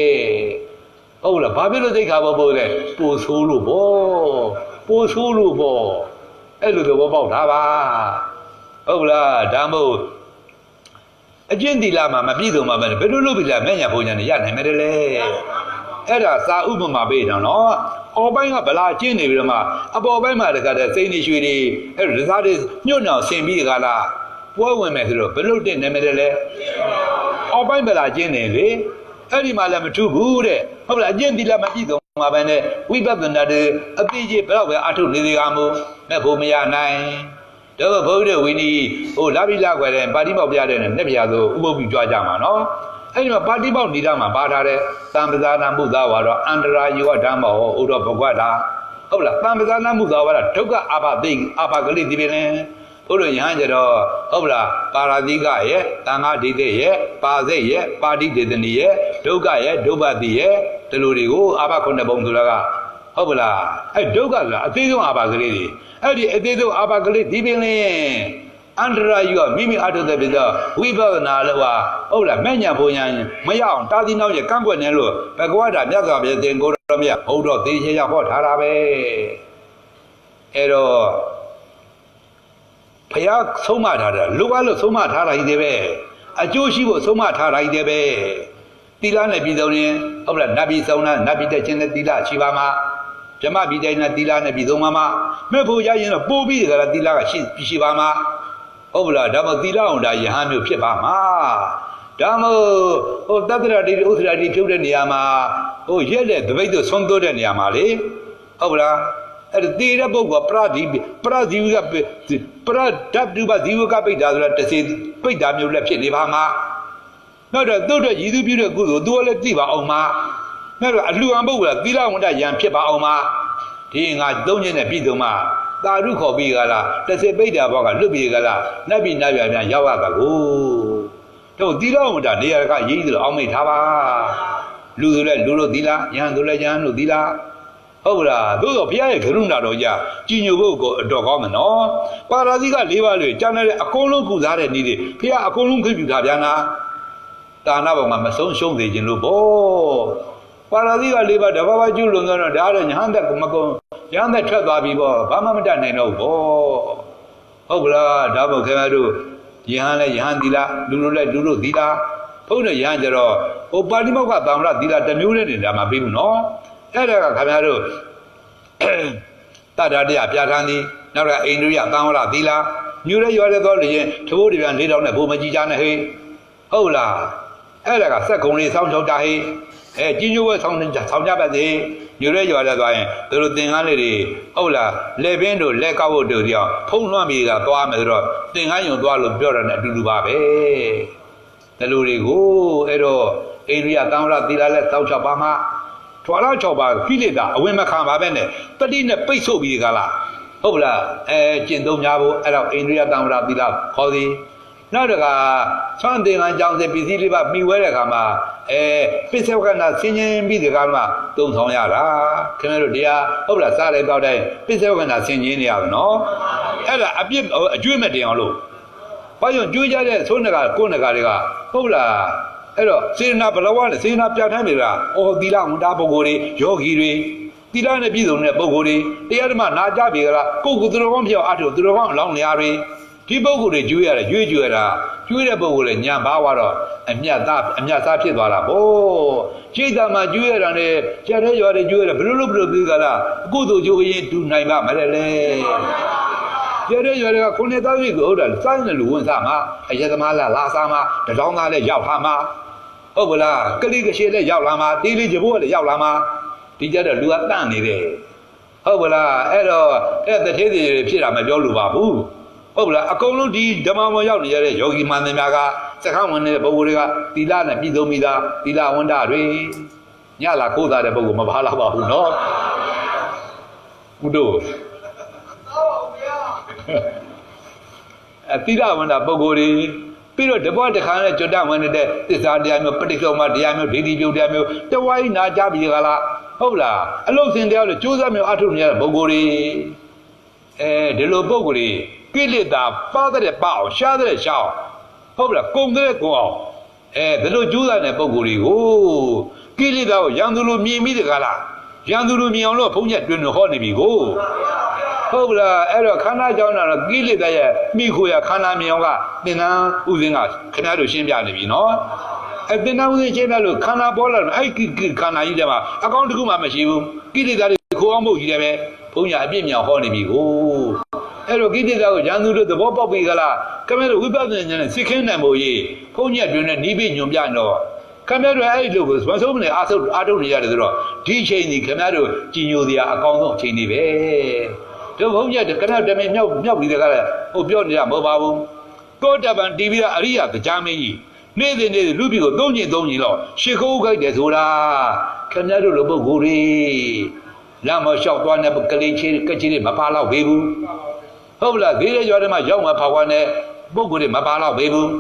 ဟုတ်လားဘာဖြစ်လို့တိခါပေါပိုလဲပိုဆိုးလို့ပေါ့အဲ့လိုတော့ပေါက်တာပါဟုတ်လားဒါမို့အကျင့်သီလမှာမပြည့်စုံပါမယ်ဘယ်လိုလုပ်ပြီလဲမဲ့ညာဘုံညာနဲ့ရနိုင်မယ်လေအဲ့ဒါစာဥပမာပေးတာနော်အော်ပိုင်းကဗလာကျင်းနေပြီးတော့မှအပေါ်ပိုင်းမှာတခါတည်းစိတ်နေရွှေတွေအဲ့ဒါစားတွေညှို့နှောင်ဆင်ပြီးတခါလားပွဲဝင်မယ်ဆိုတော့ဘယ်လိုတင်နေမယ်လဲအော်ပိုင်းဗလာကျင်းနေလေအဲ့ဒီမှာလည်းမထူးဘူးတဲ့ဟုတ်လားအကျင့်သီလမပြည့်စုံပါပဲနဲ့ဝိပဿနာတွေအပြည့်ကြီးဘယ်တော့ပဲအထုနေသေးကမို့မဲ့ဖို့မရနိုင်တော့ဘုရားဝိနည်းလာပြီးလာခွဲတဲ့ပါတိပေါက်ပြတဲ့နဲ့ပြရဆိုဥပုပ်ပြီးကြွားကြမှာနော်အဲ့ဒီမှာပါတိပေါက်နေတာမှာပါထားတဲ့သံပဇာနာမှုသာဝါတော့အန္တရာယောဓမ္မောဥဒ္ဓဘဂဝတာဟုတ်လားသံပဇာနာမှုသာဝါတော့ဒုက္ခအာဘကလိဒီပင်ဘုရားယဟန်ကြတော့ဟုတ်လားပါရာတိကရဲ့တန်ခါဒိဋ္ဌိရဲ့ပါစိတ်ရဲ့ပါတိဒေသနီရဲ့ဒုက္ခရဲ့ဒုဗ္ဗတိရဲ့ဒီလိုတွေကိုအာဘခုနှစ်ပုံဆိုတာက ဟုတ်လားအဲ့ဒုက္ခဆိုတာအသေးဆုံးအာဘာကလေးတွေအဲ့ဒီအသေးဆုံးအာဘာကလေးဒီပင်လင်းအန္တရာယူကမိမိအထုတဲ့ပြီးတော့ဝိပဿနာလို့ဟာဟုတ်လားမဲ့ညာဘုံညာမရအောင်တာသီနောက်ရကန့်ကွက်နေလို့ဘဂဝါဒမြတ်စွာဘုရားသင်ကိုတော်မြတ်ဘုဒ္ဓသေချေရဟောထားတာပဲအဲ့တော့ဘုရားဆုံးမထားတာလူအပ်လို့ဆုံးမထားတာကြီးတယ်ပဲအကျိုးရှိဖို့ဆုံးမထားတာကြီးတယ်ပဲသီလနဲ့ပြည်စုံရင်ဟုတ်လားနတ်ပြည်ဆုံးလားနတ်ပြည်တဲ့ခြင်းနဲ့သီလရှိပါမှာဗြဟ္မပြည်တဲ့နဲ့သီလနဲ့ပြည်စုံပါမှာမဲ့ဖို့ရရင်တော့ပို့ပြီးကြလားသီလကရှိပါမှာဟုတ်လားဒါမှသီလအောင်ဒါယဟန်မျိုးဖြစ်ပါမှာဒါမှဟိုတတ္တရတိဥစ္စရာတိဖြုတ်တဲ့နေရာမှာဟိုရက်တဲ့တပိတ်တို့ဆုံးသွတ်တဲ့နေရာမှာလေဟုတ်လားအဲ့ဒီတဲ့ပုဂ္ဂိုလ်ပရဇီဝကပရဒတ်တုပဇီဝကပိတ်တာဆိုတာတစ်စီပိတ်တာမျိုးလည်းဖြစ်နေပါမှာနောက်တော့သူ့အတွက်ရည်သူပြုတဲ့ကုသိုလ်သူကလည်းသိပါအောင်မှာနောက်တော့အလှူအံပုဂ္ဂိုလ်ကသီလဝန္တယံဖြစ်ပါအောင်မှာဒီငါသုံးခြင်းနဲ့ပြည်စုံမှာတာရုခေါ်ပြီးကလားတစ်စီပိတ်တာဘောကလွတ်ပြီးကလားနတ်ပြည်နတ်ပြည်များရောက်ရတာကိုတို့သီလဝန္တနေရာကရေးသလိုအောင်မိထားပါလူဆိုလဲလူတို့သီလယဟန်ဆိုလဲယဟန်တို့သီလဟုတ်လားသို့တော့ဘုရားရဲ့ကရုဏာတော်ကြကြီးညိုဖို့ကိုအတော်ကောင်းမယ်နော်ပါရာဇိက၄ပါးလို့ကျန်တဲ့အကုန်လုံးကုစားတဲ့နည်းတွေဘုရားအကုန်လုံးခွင့်ပြုထားပြန်လားတာနာဘောမှာမဆုံးရှုံးသေးခြင်းလို့ပေါ့ပါရာဇိက၄ပါးတဘာဝကျွလွန်တော့ဒါတော့ညာဟန်သက်မကုန်ညာဟန်သက်ထွက်သွားပြီပေါ့ဘာမှမတတ်နိုင်တော့ဘူးပေါ့ဟုတ်လားဒါပေါ့ခင်ဗျားတို့ယဟန်လဲယဟန်သီလလူတို့လဲလူတို့သီလဘုန်းတော်ယဟန်ကျတော့ဟိုပါဠိမောက္ခသံဃာသီလတစ်မျိုးနဲ့နေတာမပြီးဘူးနော်အဲ့ဒါကခင်ဗျားတို့တတ္တတရားပြဋ္ဌာန်းသည်နောက်ကအိန္ဒြိယသံဃာသီလညူရဲရွာတဲ့သောလျင်တဘိုးတပြန်၄တောင်နဲ့ဘိုးမကြီးကြနဲ့ဟေးဟုတ်လားအဲ့ဒါကစက်ကုံလေးစောင်းချုပ်တာဟေးကြီးညိုဝဲဆောင်းကြပါစေညူရဲရွာတဲ့သွားရင်သူတို့သင်္ကန်းလေးတွေဟုတ်လားလက်ပင်တို့လက်ကောက်ဖို့တို့ကြောင့်ဖုံးလွှမ်းပြီးကသွားမယ်ဆိုတော့သင်္ကန်းယုံသွားလို့ပြောတာနဲ့အတူတူပါပဲဒီလိုတွေကိုအဲ့တော့အိန္ဒြိယသံဃာသီလလက်စောင်းချုပ်ပါမှာထွာလာ6ပါးကိလေသာအဝင်မခံပါပဲနဲ့တတိနဲ့ပိတ်ဆို့ပြီးကြလားဟုတ်လားကျင့်သုံးများဖို့အဲ့တော့အိန္ဒြိယသံဃာသီလခေါ်သည်နောက်တကဆွမ်းသင်္ကန်းကြောင့်စပစ္စည်းလေးပါမိဝဲတဲ့အခါမှာပစ္စဝကနာဆင်းခြင်းပြီးတဲ့အခါမှာသုံးဆောင်ရတာခင်ဗျားတို့တရားဟုတ်လားစားတယ်တောက်တိုင်းပစ္စဝကနာဆင်းခြင်းနေရပါနော်အဲ့ဒါအပြစ်အကျွေးမဲ့တင်အောင်လို့ဘာကြောင့်ကျွေးကြတဲ့သုံးနကကိုယ်နကတွေကဟုတ်လားအဲ့တော့စေနာဘလဝနဲ့စေနာပြဋ္ဌာန်းနေတာသီလဝန္တာပုဂ္ဂိုလ်တွေယောဂီတွေသီလနဲ့ပြည့်စုံတဲ့ပုဂ္ဂိုလ်တွေတရားဓမ္မနာကြပြီကလားကိုယ်ကိုယ်သူတော်ကောင်းပြောအထုသူတော်ကောင်းအလောင်းနေရာတွေဒီပုဂ္ဂိုလ်တွေကျွေးရတယ်ကျွေးကြွယ်တာကျွေးတဲ့ပုဂ္ဂိုလ်လည်းညံပါသွားတော့အမြတ်သားဖြစ်သွားတာပေါ့ရှိတာမှကျွေးရတာနဲ့ကျက်တဲ့ရွာတွေကျွေးရဘယ်လိုပြီးကလားအကုသိုလ်ကျိုးရင်တူနိုင်ပါမလဲကျက်တဲ့ရွာတွေကခုနှစ်သားကြီးကိုဟုတ်တယ်စိုင်းတယ်လူဝင်စားမှာအယက်သမားလားလာစားမှာတထောင်းသားလည်းရောက်ပါမှာဟုတ်ကလားကလေးကရှေလည်းရောက်လာမှာတီးလေးကြဘိုးလည်းရောက်လာမှာဒီကြတဲ့လူကတန့်နေတယ်ဟုတ်ကလားအဲ့တော့တထေးတွေဖြစ်တာမပြောလို့ပါဘူးဟုတ်လားအကုန်လုံးဒီဓမ္မမောရောက်နေရတဲ့ယောဂီမန္တများကစခန်းဝင်နေတဲ့ပုဂ္ဂိုလ်တွေကသီလနဲ့ပြည့်စုံပြီးသားသီလဝန္တတွေညလာကိုးသားတဲ့ပုဂ္ဂိုလ်မပါလာပါဘူးနော်ဘုဒ္ဓသီလဝန္တပုဂ္ဂိုလ်တွေပြီးတော့တပွားတစ်ခါနဲ့ကြွတဝင်နေတဲ့သစ္စာတရားမျိုးပဋိက္ခမတရားမျိုးဒိဋ္ဌိပြုတ်တရားမျိုးတဝိုင်းနာကြပြီကလားဟုတ်လားအလုတ်စင်တရားလို့ကြိုးစားမျိုးအထုနေရတဲ့ပုဂ္ဂိုလ်တွေဒီလိုပုဂ္ဂိုလ်တွေကိလေသာပါတဲ့ပအောင်ရှားတဲ့ရှောင်းဟုတ်လားကုံတဲ့ကုံအောင်ဒီလိုကြိုးစားတဲ့ပုဂ္ဂိုလ်တွေကိုကိလေသာကိုရန်သူလိုမြင်မိတယ်ကလားရန်သူလိုမြင်အောင်လို့ဘုန်းကြီးတွင်ဟောနေပြီကိုဟုတ်လားအဲ့တော့ခန္ဓာကြောင့်တော့ကိလေသာရဲ့မိခိုရခန္ဓာမြောင်ကသင်္ကန်းဥစဉ်ကခင်ဗျားတို့ရှင်းပြနေပြီနော်သင်္ကန်းဥစဉ်ရှင်းပြလို့ခန္ဓာပေါ်လာတယ်အဲ့ခန္ဓာကြီးတယ်မှာအကောင့်တစ်ခုမှမရှိဘူးကိလေသာတွေခိုးအောင်မှုကြီးတယ်ပဲဘုန်းကြီးအပြည့်မြောင်ဟောနေပြီကိုအဲ့တော့ကိလေသာကိုရန်သူတို့သဘောပေါက်ပြီကလားခင်ဗျားတို့ဝိပဿနာဉာဏ်နဲ့စိတ်ခင်းနိုင်ဖို့ရေးဘုန်းကြီးအတွင်းနဲ့နီးပြီးညွန်ပြတော့ခင်ဗျားတို့အဲ့လိုကိုမဆုံးမနေအားထုတ်နေရတယ်ဆိုတော့ဒီအချိန်ကြီးခင်ဗျားတို့ကြည်ညိုစရာအကောင်းဆုံးအချိန်တွေပဲတို့ဘုန်းကြီးကကနတမင်းမြောက်ပြီးတဲ့ကလည်းဟိုပြောနေတာမဟုတ်ပါဘူးတောတပံတီးပြီးအရိယာကြားမင်းကြီးနေ့စဉ်လူပြည်ကိုသုံးကျင်လောက်ရှ िख ိုးခိုက်တယ်ဆိုတာခင်ဗျားတို့လိုပုဂ္ဂိုလ်တွေလမ်းမလျှောက်သွားတဲ့ကလေးချင်းကချင်းတွေမပါတော့သေးဘူးဟုတ်လားသေးတဲ့ရွာတွေမှာရောက်မှဖောက်ခွာတဲ့ပုဂ္ဂိုလ်တွေမပါတော့သေးဘူး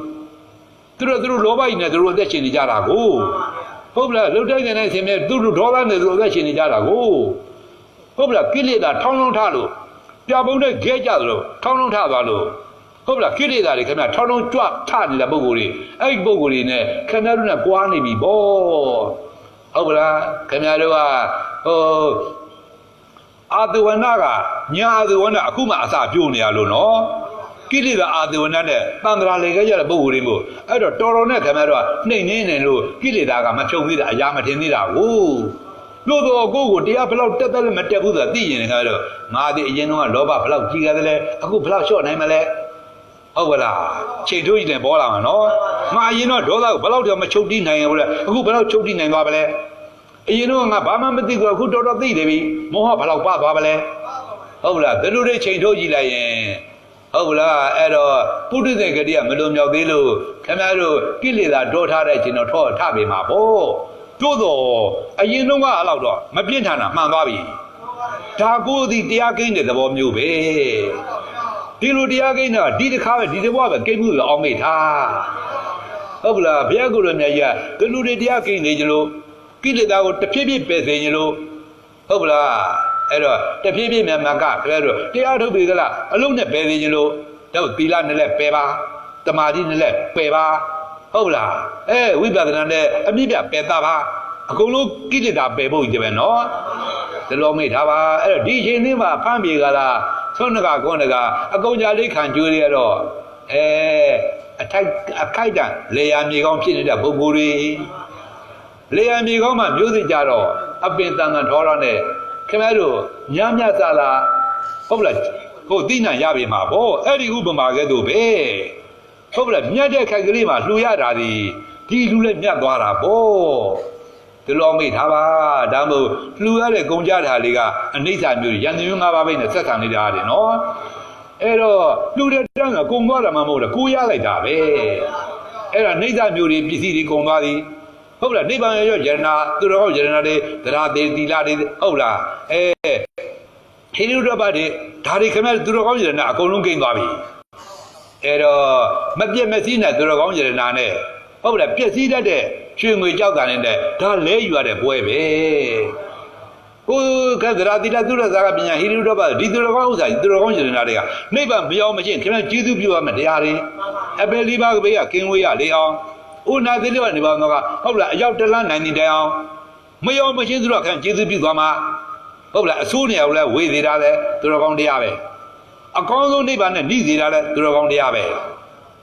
သူတို့လောဘကြီးနဲ့သူတို့အသက်ရှင်နေကြတာကိုဟုတ်လားလှုပ်တိုက်နေတဲ့ဆင်မြဲသူတို့ဒေါသနဲ့သူတို့အသက်ရှင်နေကြတာကို ဟုတ်ပလားကိလေသာထောင်းလုံးထလို့ပြပုံနဲ့ခဲကြသလိုထောင်းလုံးထသွားလို့ဟုတ်ပလားကိလေသာတွေခင်ဗျထောင်းလုံးကြွထနေတဲ့ပုံကိုယ်တွေအဲ့ဒီပုံကိုယ်တွေနဲ့ခင်ဗျားတို့နဲ့ကွာနေပြီဗောဟုတ်ပလားခင်ဗျားတို့ကဟိုအာသဝနာကညာအာသဝနာအခုမှအစာပြိုးနေရလို့နော်ကိလေသာအာသဝနာနဲ့တန်ត្រာလေခဲ့ကြတဲ့ပုံကိုယ်တွေမို့အဲ့တော့တော်တော်နဲ့ခင်ဗျားတို့ကနှိမ့်နေနေလို့ကိလေသာကမဖြုတ်သေးတာအရာမထင်သေးတာကိုလို့တော့ကိုကိုတရားဘလောက်တက်တယ်မတက်ဘူးဆိုတာသိရင်ခင်ဗျားတို့ငါဒီအရင်တော့လောဘဘလောက်ကြီးရတယ်လဲအခုဘလောက်လျှော့နိုင်မလဲဟုတ်ကလားချိန်ထိုးကြီးနဲ့ပေါ်လာမှာနော်ငါအရင်တော့ဒေါသကိုဘလောက်တော့မချုပ်တီးနိုင်ရဘူးလဲအခုဘလောက်ချုပ်တီးနိုင်သွားပါလဲအရင်တော့ငါဘာမှမသိဘူးအခုတော်တော်သိနေပြီမောဟဘလောက်ပသွားပါလဲဟုတ်လားဘယ်လိုတွေချိန်ထိုးကြည့်လိုက်ရင်ဟုတ်လားအဲ့တော့ပုထုဇဉ်ဂတိကမလွန်မြောက်သေးလို့ခင်ဗျားတို့ကိလေသာတောထားတဲ့ခြင်းတော့ထောထပေမှာပေါ့တို့တော့အရင်တော့အဲ့လောက်တော့မပြင်းထန်တာမှန်သွားပြီဒါကိုဒီတရားကိန်းတဲ့သဘောမျိုးပဲဒီလိုတရားကိန်းတော့ဒီတစ်ခါပဲဒီတစ်ဘဝပဲကိန်းမှုလို့အောင်မိထားဟုတ်လားဘုရားကိုယ်တော်မြတ်ကြီးကဒီလူတွေတရားကိန်းနေကြလို့ကိလေသာကိုတဖြည်းဖြည်းပယ်စေခြင်းလို့ဟုတ်လားအဲ့တော့တဖြည်းဖြည်းမြတ်ကခင်ဗျားတို့တရားထုတ်ပြီကလားအလုံးနဲ့ပယ်စေခြင်းလို့တော့သီလနဲ့လည်းပယ်ပါတမာတိနဲ့လည်းပယ်ပါဟုတ်လားဝိပဿနာနဲ့အမြင့်ပြပယ်သားပါအကုန်လုံးကိလေသာပယ်ဖို့ကြီးပဲနော်ဒီလိုမိထားပါအဲ့တော့ဒီအချိန်လေးမှာဖမ်းပြေကလားသုံးနကကွန်းနကအကုန်ကြလေးခံကြွေးရတော့အခိုက်တန်လေယာမြေကောင်းဖြစ်နေတဲ့ပုဂ္ဂိုလ်တွေလေယာမြေကောင်းမှမျိုးစစ်ကြတော့အပင်တန်တန်ထောရနဲ့ခင်ဗျားတို့ညမြတ်သာလားဟုတ်လားဟိုသိနိုင်ရပြီမှာဗောအဲ့ဒီဥပမာကဲ့သို့ပဲဟုတ်လားမြတ်တဲ့ခိုက်ကလေးမှာလှူရတာဒီလူလည်းမြတ်သွားတာဗောဒီလိုမိထားပါဒါမို့လှူရတဲ့ကုန်ကြတာလေးကအနိစ္စမျိုးရန်သူမျိုး၅ပါးပဲနဲ့ဆက်ဆံနေတာတယ်နော်အဲ့တော့လှူတဲ့တန်းကကုန်သွားတာမှမဟုတ်လားကိုရလိုက်တာပဲအဲ့ဒါနိစ္စမျိုးတွေပစ္စည်းတွေကုန်သွားသည်ဟုတ်လားနိဗ္ဗာန်ရောယရနာသူတော်ကောင်းယရနာတွေတရားသေးသီလတွေဟုတ်လားဟိရိဒ္ဓဘတွေဒါတွေခင်ဗျာသူတော်ကောင်းယရနာအကုန်လုံးကိန်းသွားပြီအဲ့တော့မပြည့်မစည်းနဲ့သူတော်ကောင်းယရနာနဲ့ဟုတ်လားပြည့်စည်တတ်တဲ့ရွှေငွေကြောက်တာနဲ့ဒါလဲယူရတဲ့ပွဲပဲကိုကသရသီလသူရဇာကပညာဟိရိဒ္ဓဘဒီသူတော်ကောင်းဥစ္စာသူတော်ကောင်းယရနာတွေကနိဗ္ဗာန်မရောက်မချင်းခင်ဗျာကျေးဇူးပြုရမယ်တရားတွေအပယ်လေးပါးကဘေးကကင်းဝေးရလေအောင်ဥနာသီလဝနေပါတော့ကဟုတ်လားအရောက်တလန်းနိုင်တဲ့အောင်မရောက်မချင်းသူတော်ခံကျေးဇူးပြုသွားမှာဟုတ်လားအဆိုးနေရာလည်းဝေသေးတာလဲသူတော်ကောင်းတရားပဲအကောင်းဆုံးနိဗ္ဗာန်နဲ့နှိစေတာလဲသူတော်ကောင်းတရားပဲ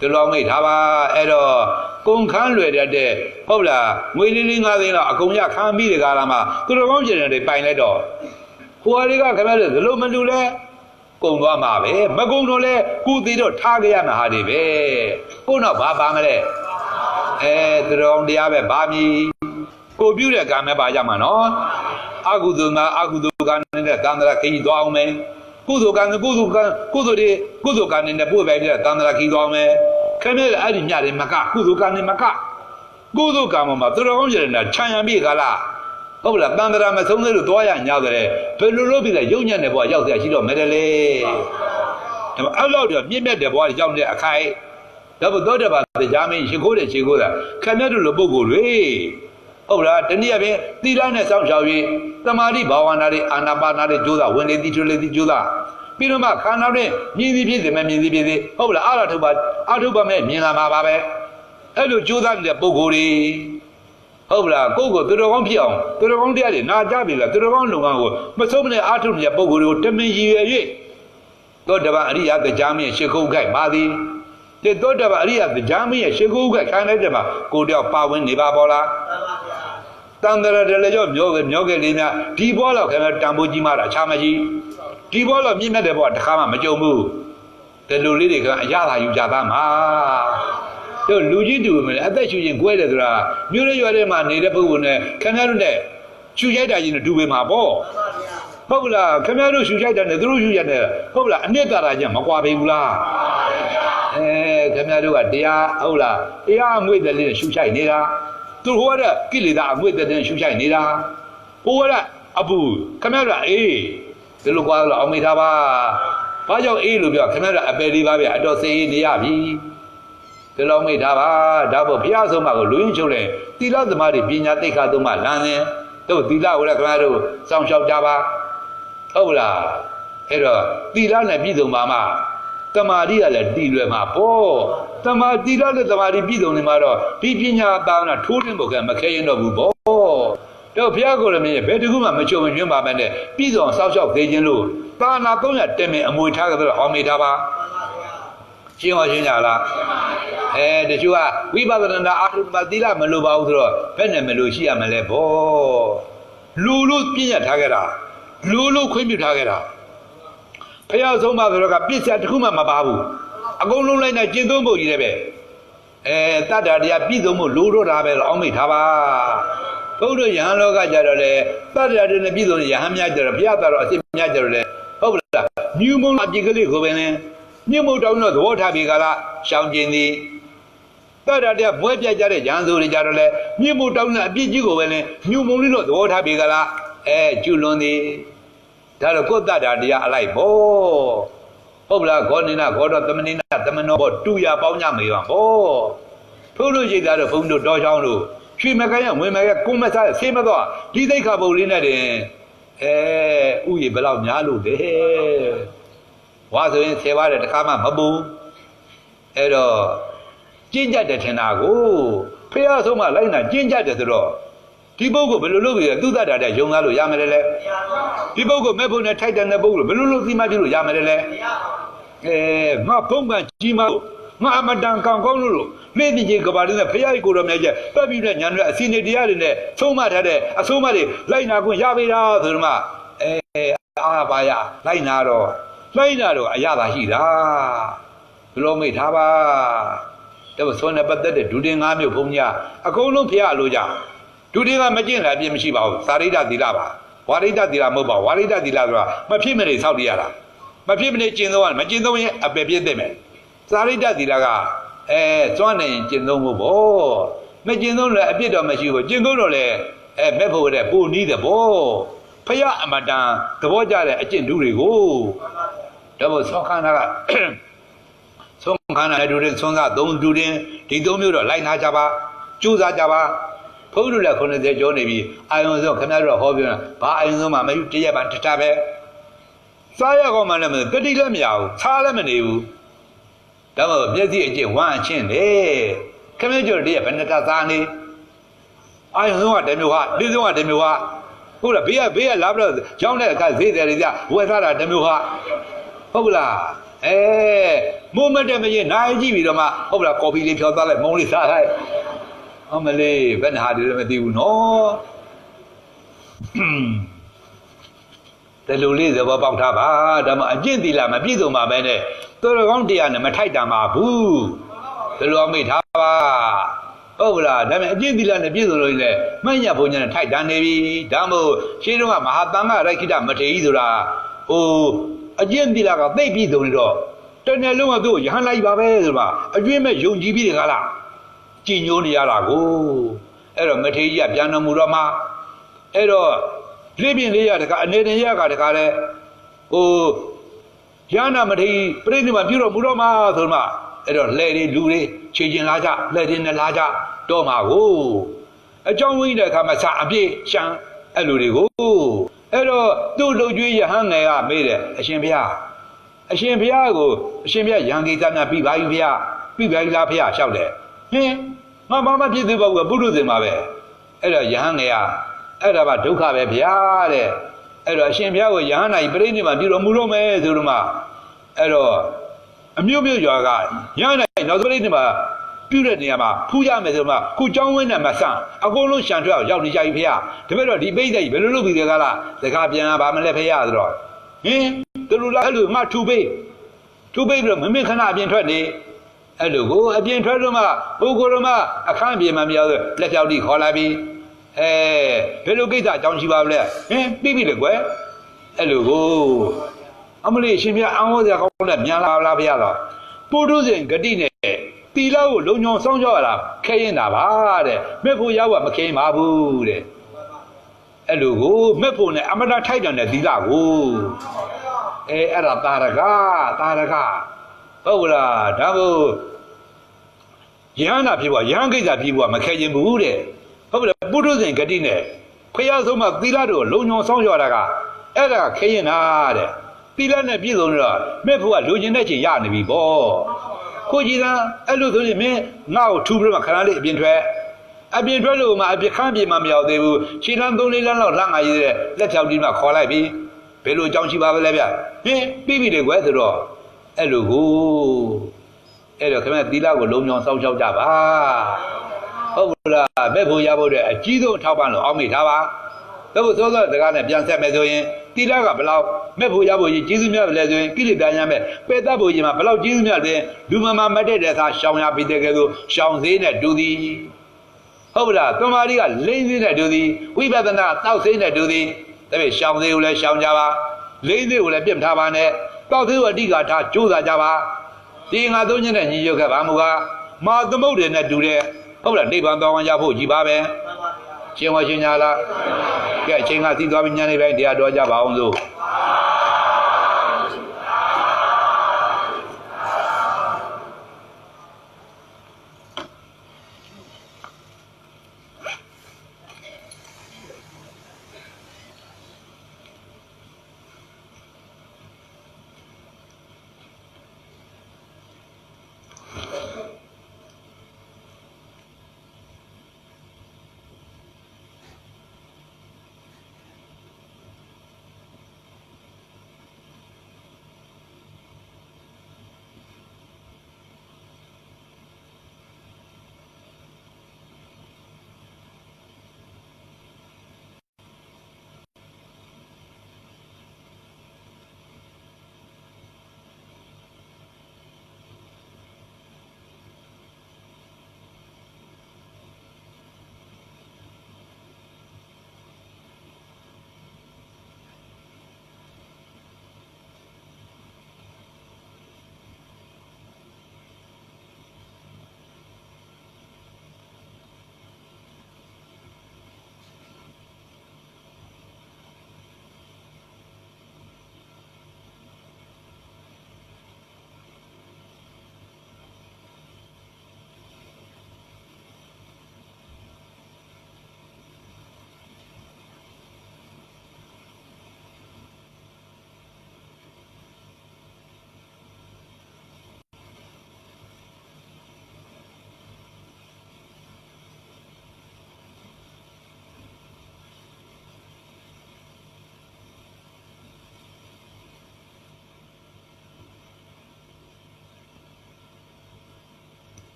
ဒီလိုမိတ်ထားပါအဲ့တော့ကုန်ခန်းလွယ်တတ်တဲ့ဟုတ်လားငွေလေးလေး၅သိန်းလောက်အကုန်ရခန်းပြီးတဲ့ကာလမှာသူတော်ကောင်းကျင်တွေပိုင်လိုက်တော့ဟိုအရေကခင်ဗျားတို့ဒီလိုမလူလဲကုန်သွားမှာပဲမကုန်တော့လဲကုသေးတော့ထားကြရမှာဟာတွေပဲကို့တော့ဘာပါမလဲသူတော်ကောင်းတရားပဲဘာမည်ကိုပြုတဲ့ကံပဲပါကြမှာနော်အကုသိုလ်မှာအကုသိုလ်ကံနဲ့သံဃာခရီးသွားအောင်မယ်ကုသိုလ်ကံကုသိုလ်ကံနဲ့ပို့ပဲတဲ့သံဃာခရီးသွားအောင်မယ်ခင်ဗျအဲ့ဒီညတွေမကကုသိုလ်ကံနဲ့မကကုသိုလ်ကံမှာသူတော်ကောင်းကျတဲ့ခြံရံပြီကလားဟုတ်လားသံဃာမဆုံးသေးလို့သွားရညောက်တယ်ဘယ်လိုလုပ်ပြီးလဲရုံညံ့တဲ့ဘဝရောက်ရရှိတော့မယ်တယ်လေဒါပေမဲ့အဲ့လောက်တော့မြင့်မြတ်တဲ့ဘဝရောက်တဲ့အခိုက်ဒါဘုသောတပါတရားမင်းရှိခိုးတယ်ရှိခိုးတာခင်ဗျတို့လိုပုဂ္ဂိုလ်တွေဟုတ်လားတနည်းအားဖြင့်သီလနဲ့စောင့်ရှောက်၍သမာဓိဘာဝနာတွေအာနာပါနာတွေကြိုးစားဝင်လေတိထွလေတိကြိုးစားပြီးတော့မှခန္ဓာတွင်မြင်သည်ဖြစ်စေမမြင်သည်ဖြစ်စေဟုတ်လားအာထုပ်မဲ့မြင်လာမှာပါပဲအဲ့လိုကြိုးစားနေတဲ့ပုဂ္ဂိုလ်တွေဟုတ်လားကိုယ့်ကိုသူတော်ကောင်းဖြစ်အောင်သူတော်ကောင်းတရားတွေနာကြပြီလားသူတော်ကောင်းလုံအောင်ကိုမဆုံးမနဲ့အာထုနေတဲ့ပုဂ္ဂိုလ်တွေကိုတမင်ရည်ရွယ်၍သောတပန်အရိယတရားမင်းရှ िख ုခိုက်ပါသည်ဒီသောတပန်အရိယတရားမင်းရဲ့ရှ िख ုခိုက်ခံလိုက်တဲ့မှာကိုတယောက်ပါဝင်နေပါပေါ်လားတန်တရာတလည်းကြောမျောခဲ့လေးများဒီဘောလောက်ခင်ဗျတန်ဖိုးကြီးမှတာချာမရှိဒီဘောလောက်မြင့်မြတ်တဲ့ဘောတခါမှမကြုံဘူးဒီလိုလေးတွေကအရသာယူကြသားမှာတို့လူကြီးတူမယ်အသက်ရှူရင်ကွဲတယ်ဆိုတာမြို့ရရွာထဲမှာနေတဲ့ပုဂ္ဂိုလ်နဲ့ခင်ဗျားတို့နဲ့ရှူရိုက်တာကြီးနဲ့တူပေမှာပေါ့ဟုတ်လားခင်ဗျားတို့ရှူရိုက်တာနဲ့သူတို့ရှူရိုက်တယ်ဟုတ်လားအနှစ်သာရချင်းမကွာပေဘူးလားခင်ဗျားတို့ကတရားဟုတ်လားတရားအငွေ့တဲ့လေးနဲ့ရှူရိုက်နေတာသူဟိုကကိလေသာအငွေ့တဲ့နဲ့ရှူရိုက်နေတာဟိုကအပူခင်ဗျားတို့အေးဒီလိုကွာလို့အောင်မိထားပါဘာကြောင့်အေးလို့ပြောခင်ဗျားတို့အပယ်လေးပါဗျအတော်စေးနေရပြီဒီလိုမိထားပါဒါပေါ့ဘုရားဆုံးမကိုလူရင်းချုပ်တယ်သီလသမားတွေပညာသိက္ခာသုံးပါလမ်းစဉ်တို့သီလကိုလည်းခင်ဗျားတို့စောင့်ရှောက်ကြပါ ဟုတ်လားအဲ့တော့သီလနဲ့ပြည့်စုံပါမှတမာတိကလည်းတည်လွယ်မှာပေါ့တမာသီလနဲ့တမာတိပြည့်စုံနေမှာတော့ဒီပညာသာနာထိုးတင်ဖို့ကမခဲရင်တော့ဘူးပေါ့တော့ဘုရားကိုယ်လည်းမြင်ဘယ်တကူမှမချုံမကျွန်းပါမဲ့နဲ့ပြည်စုံဆောက်ရှောက်သေးခြင်းလို့သာနာ300တင်မင်အမွေထားကြတော့အောင်မေထားပါရှင်းအောင်ရှင်းကြလားတချို့ကဝိပဿနာအာထုပသီလမလိုပါဘူးဆိုတော့ဘယ်နဲ့မလို့ရှိရမလဲပေါ့လူလို့ပြည့်ရထားကြတာလူလို့ခွင့်ပြုထားကြတာဖျားဆုံးပါဆိုတော့ကပြစ်စရာတစ်ခုမှမပါဘူးအကုန်လုံးလိုက်နေကျင့်သုံးဖို့ကြီးတယ်ပဲတတ္တတရားပြည့်စုံမှုလိုတော့တာပဲအောင်းမိထားပါဘုရားယဟန်လောကကြတော့လေတတ္တတရားနဲ့ပြည့်စုံတဲ့ယဟန်များကြတော့ဘုရားတော်အစ်များကြတော့လေဟုတ်လားမြူမုံအပြစ်ကလေးကိုပဲလေမြင့်မို့တောင်းတော့သဘောထားပြီကလားရှောင်ကျင်သည်တတ္တတရားဘွဲပြကြတဲ့ရန်သူတွေကြတော့လေမြင့်မို့တောင်းတဲ့အပြစ်ကြီးကိုပဲလေမြူမုံလေးတော့သဘောထားပြီကလားကျุလွန်သည်ဒါတော့ကိုယ်တတ္တတရားအလိုက်ပေါ့ဟုတ်လားဂောနိနာဂောတော်သမနိနာသမနောဘောတူရပေါင်းကြမေပါပေါ့ထို့လို့ရှိတာတော့ဘုန်းတို့တော်ချောင်းတို့ရွှေမကရဝင်မကကုမစားဆေးမတော့ဒီသိက္ခာပုဒ်လေးနဲ့တင်ဥယျာဉ်ဘယ်လောက်များလို့လဲဝါဆိုရင်10ပါးတဲ့တခါမှမပူအဲ့တော့ကျင့်ကြတယ်ထင်တာကိုဖះဆုံးမလိုက်နာကျင့်ကြတယ်ဆိုတော့ဒီပုဂ္ဂိုလ်ဘယ်လိုလုပ်ပြီးသူတတ်တာတဲ့ယုံသားလို့ရမယ်လဲဒီပုဂ္ဂိုလ်မဲ့ဖို့နဲ့ထိုက်တယ်တဲ့ပုဂ္ဂိုလ်ဘယ်လိုလုပ်သိမှပြလို့ရမယ်လဲငါဖုံးပန်ကြီးမငါအမတန်ကောင်းကောင်းလို့လေ့သိချင်းကဘာလေးနဲ့ဖះကိုတော်မြတ်ကျပတ်ပြီးတဲ့ညာတွေအစီနေတရားတွေနဲ့သုံးမထားတဲ့အဆုံးမတွေလိုက်နာခွင့်ရပြီလားဆိုတော့မှအာပါရလိုက်နာတော့အရသာရှိတာဘယ်လိုမိထားပါတော့ဆွမ်းနဲ့ပတ်သက်တဲ့ဒုတင်၅မျိုးဘုံညာအကုန်လုံးဖះလို့ကြဒုတိယကမကျင့်တာအပြည့်မရှိပါဘူးသာရိတ္တသီလပါဝါရိတ္တသီလမဟုတ်ပါဝါရိတ္တသီလဆိုတာမဖြစ်မနေစောင့်တရတာမဖြစ်မနေကျင့်သုံးရမကျင့်သုံးရင်အပယ်ပြည့်သိမယ်သာရိတ္တသီလကစွန့်နေရင်ကျင့်သုံးဖို့ပေါ့မကျင့်သုံးလည်းအပြစ်တော့မရှိဘူးကျင့်သုံးတော့လည်းမဲ့ဖို့တဲ့ပိုနီးတယ်ပေါ့ဖျားအမတန်သဘောကျတဲ့အကျင့်ဓုတွေကိုတော့ဆောင်းခန္ဓာကဆုံးခန္ဓာနဲ့ဒုရင်ဆုံးစား3ဒုရင်ဒီ3မျိုးတော့လိုက်နာကြပါကြိုးစားကြပါဘုန်းကြီးလည်း90ကျော်နေပြီအာယုံဆုံးခင်ဗျားတို့ဟောပြောတာဘာအာယုံဆုံးမှမယူတရက်ပါတထပဲစားရကောင်းမှလည်းမတတိလည်းမရဘူးခြားလည်းမနေဘူးဒါမှမျက်စိအကျင့်ဝမ်းအချင်းလေခင်ဗျားတို့တရက်ဘယ်နှတစားနေအာယုံဆုံးကတမျိုးဟာလေးဆုံးကတမျိုးဟာဟုတ်လားဘေးကလာပြီးတော့ကြောင်းတဲ့အခါဈေးတယ်တွေကြဝယ်စားတာတမျိုးဟာဟုတ်လားမိုးမတက်မရင်နိုင်ကြည့်ပြီးတော့မှဟုတ်လားကော်ဖီလေးဖြောသားလိုက်မုံလေးစားလိုက်အမလေးဘယ်နှဟာတွေလည်းမသိဘူးနော်တလူလေးသဘောပေါက်ထားပါဒါမှအကျင့်သီလမပြည့်စုံပါပဲနဲ့တော်တော်ကောင်းတရားနဲ့မထိုက်တန်ပါဘူးဒီလိုမိထားပါဟုတ်လားဒါပေမဲ့အကျင့်သီလနဲ့ပြည့်စုံလို့လည်းမှန်ရဘုံညာနဲ့ထိုက်တန်နေပြီဒါမို့ရှင်းတော့ကမဟာတန်ခရိုက်ခိတမထေရဆိုတာအကျင့်သီလကသိပြည့်စုံနေတော့တနေ့လုံးကသူ့ကိုရဟန်းလိုက်ပါပဲဆိုတော့အကျွင်းမဲ့ယုံကြည်ပြီးတယ်ကလားကြည်ညိုနေရတာကိုအဲ့တော့မထေရကြီးကပြန်တော်မူတော့မှအဲ့တော့လေးပြင်းလေးရတခါအနေနဲ့ရကတခါလဲရဟနာမထေရပြိဋိမာပြုတော်မူတော့မှဆိုမှအဲ့တော့လှဲတွေလူတွေခြေကျင်လာကြလှဲတွေနဲ့လာကြတော့မှာကိုအကြောင်းဝိတဲ့အခါမှာစအပြည့်ရှမ်းအဲ့လူတွေကိုအဲ့တော့သူ့လူကျွေးရဟန်းငယ်ကမေးတယ်အရှင်ဘုရားကိုအရှင်ဘုရားရံကိစ္စများပြီးပါပြီဘုရားပြီးပါပြီလားဘုရားလျှောက်တယ်ဟင်းငါဘာမှဖြစ်သေးပါဘူးပုရုဇဉ်ပါပဲအဲ့တော့ယဟန်ငယ်ကအဲ့ဒါကဒုက္ခပဲဗျာတဲ့အဲ့တော့အရှင်ဘုရားကိုယဟန်နိုင်ပြိဋိနိဗ္ဗာန်ပြုတော်မူလို့မယ်ဆိုတော့မှအဲ့တော့အမျိုးမျိုးရွာကယဟန်နိုင်နောက်ပြိဋိနိဗ္ဗာန်ပြုတဲ့နေရာမှာဖူးရမယ်ဆိုမှခုကျောင်းဝင်းနဲ့မဆန့်အကုန်လုံးရှံထွက်အောင်ရောက်နေကြပြီဖေရဒါပေမဲ့တော့ဒီပိဋကကြီးဘယ်လိုလုပ်ပြီးလဲကလားစကားပြန်ပါမလဲဖေရဆိုတော့ဟင်းသူတို့လားအဲ့လိုငါထူပေးပြီးတော့မမင်းခဏအပြင်ထွက်နေအဲ့လိုကိုအပြင်ထွက်တော့မှပုဂ္ဂိုလ်တော်မှအခန်းပြင်မှမရောက်ဆိုလက်ပြောက်တိခေါ်လာပြီးဘယ်လိုကိစ္စအကြောင်းရှိပါလဲဟင်းပြီးပြီလေကွယ်အဲ့လိုကိုအမလေးရှင်မြတ်အံဟောစရာကောင်းတဲ့မြန်လာလားဖေရတော့ပုထုဇဉ်ဂတိနဲ့တီလာကိုလုံညုံစောင်းကြောရတာခဲရင်တာပါတဲ့မဲ့ဖို့ရောက်မခဲရင်ပါဘူးတဲ့အဲ့လိုကိုမဲ့ဖို့နဲ့အမတထိုက်တန်တဲ့သီလကိုအဲ့ဒါတာရကဟုတ်လားဒါမို့ယဟန္တာဖြစ်ဖို့ယဟန်ကိစ္စဖြစ်ဖို့မခဲရင်ဘူးတဲ့ဟုတ်ပြီပုထုဇဉ်ဂတိနဲ့ဖျားဆုံးမှသီလတို့လုံညုံစောင်းကြောတာက အဲ့ဒါခရင်နာတဲ့တိလနဲ့ပြည်စုံတော့မဲ့ဖို့ကလူကျင်တဲ့ချိန်ရနေပြီပေါ့ကိုကြီးသားအဲ့လိုဆိုရင်မင်းငါ့ကိုထူပြီးတော့ခဏလေးအပြင်ထွက်လို့မှအပြင်ခန်းပြင်မှမရောက်သေးဘူးခြေလမ်း3-4လမ်းလောက်လှမ်းငါရေးတဲ့လက်ချောက်ကြီးမှခေါ်လိုက်ပြီဘယ်လိုအကြောင်းရှိပါမလဲဗျဟင်းပြီးပြီလေကွယ်ဆိုတော့အဲ့လိုကိုအဲ့တော့ခင်ဗျသီလကိုလုံးဝစောင့်ရှောက်ကြပါဟုတ်လားဘက်ဖို့ရဖို့တဲ့အကြီးဆုံးထောက်ပံ့လို့အောက်မိထားပါဒါဖို့စောစောစကားနဲ့ပြန်ဆက်မယ်ဆိုရင်သီလကဘလောက်မဲ့ဖို့ရဖို့ကြီးကျေးဇူးများလဲဆိုရင်ကိလေသာများမဲ့ပယ်တတ်ဖို့ကြီးမှာဘလောက်ကျေးဇူးများလဲလူမမတ်တဲ့သာရှောင်ရပြီးတဲ့ကဲဆိုရှောင်သေးနဲ့တူသည်ဟုတ်လားသမာဓိကလိမ့်သေးနဲ့တူသည်ဝိပဿနာတောက်သေးနဲ့တူသည်ဒါပေမဲ့ရှောင်သေးကိုလည်းရှောင်ကြပါလိမ့်သေးကိုလည်းပြတ်ထားပါနဲ့တောက်သေးကိုအဓိကထားကြိုးစားကြပါဒီငါသုံးချက်နဲ့ညီညွတ်ခဲ့ပါမူကားမာသမုဒ္ဒေနဲ့တူတဲ့ဟုတ်လားနိဗ္ဗာန်တော်ဝင်ရဖို့ကြီးပါပဲရှင်းဝရှင်းညာလားကဲအချိန်ကသိသွားပြီညနေပိုင်းတရားတော်ကြပါအောင်စို့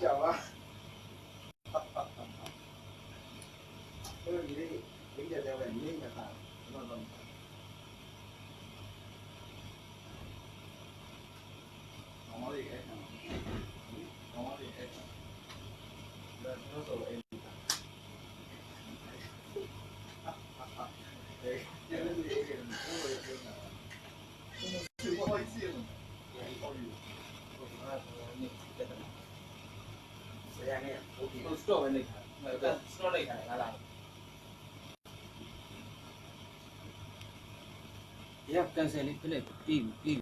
chào á. Cái gì đi, bây giờ theo mình đi nhà thằng. Không có gì hết. Không có gì hết. Lên nó rồi em. Đấy, cho nên gì thì nó rồi em là. Chưa có hơi xiên. Vậy thôi. Store này, store này là làm. Yeah, cancel it. Please.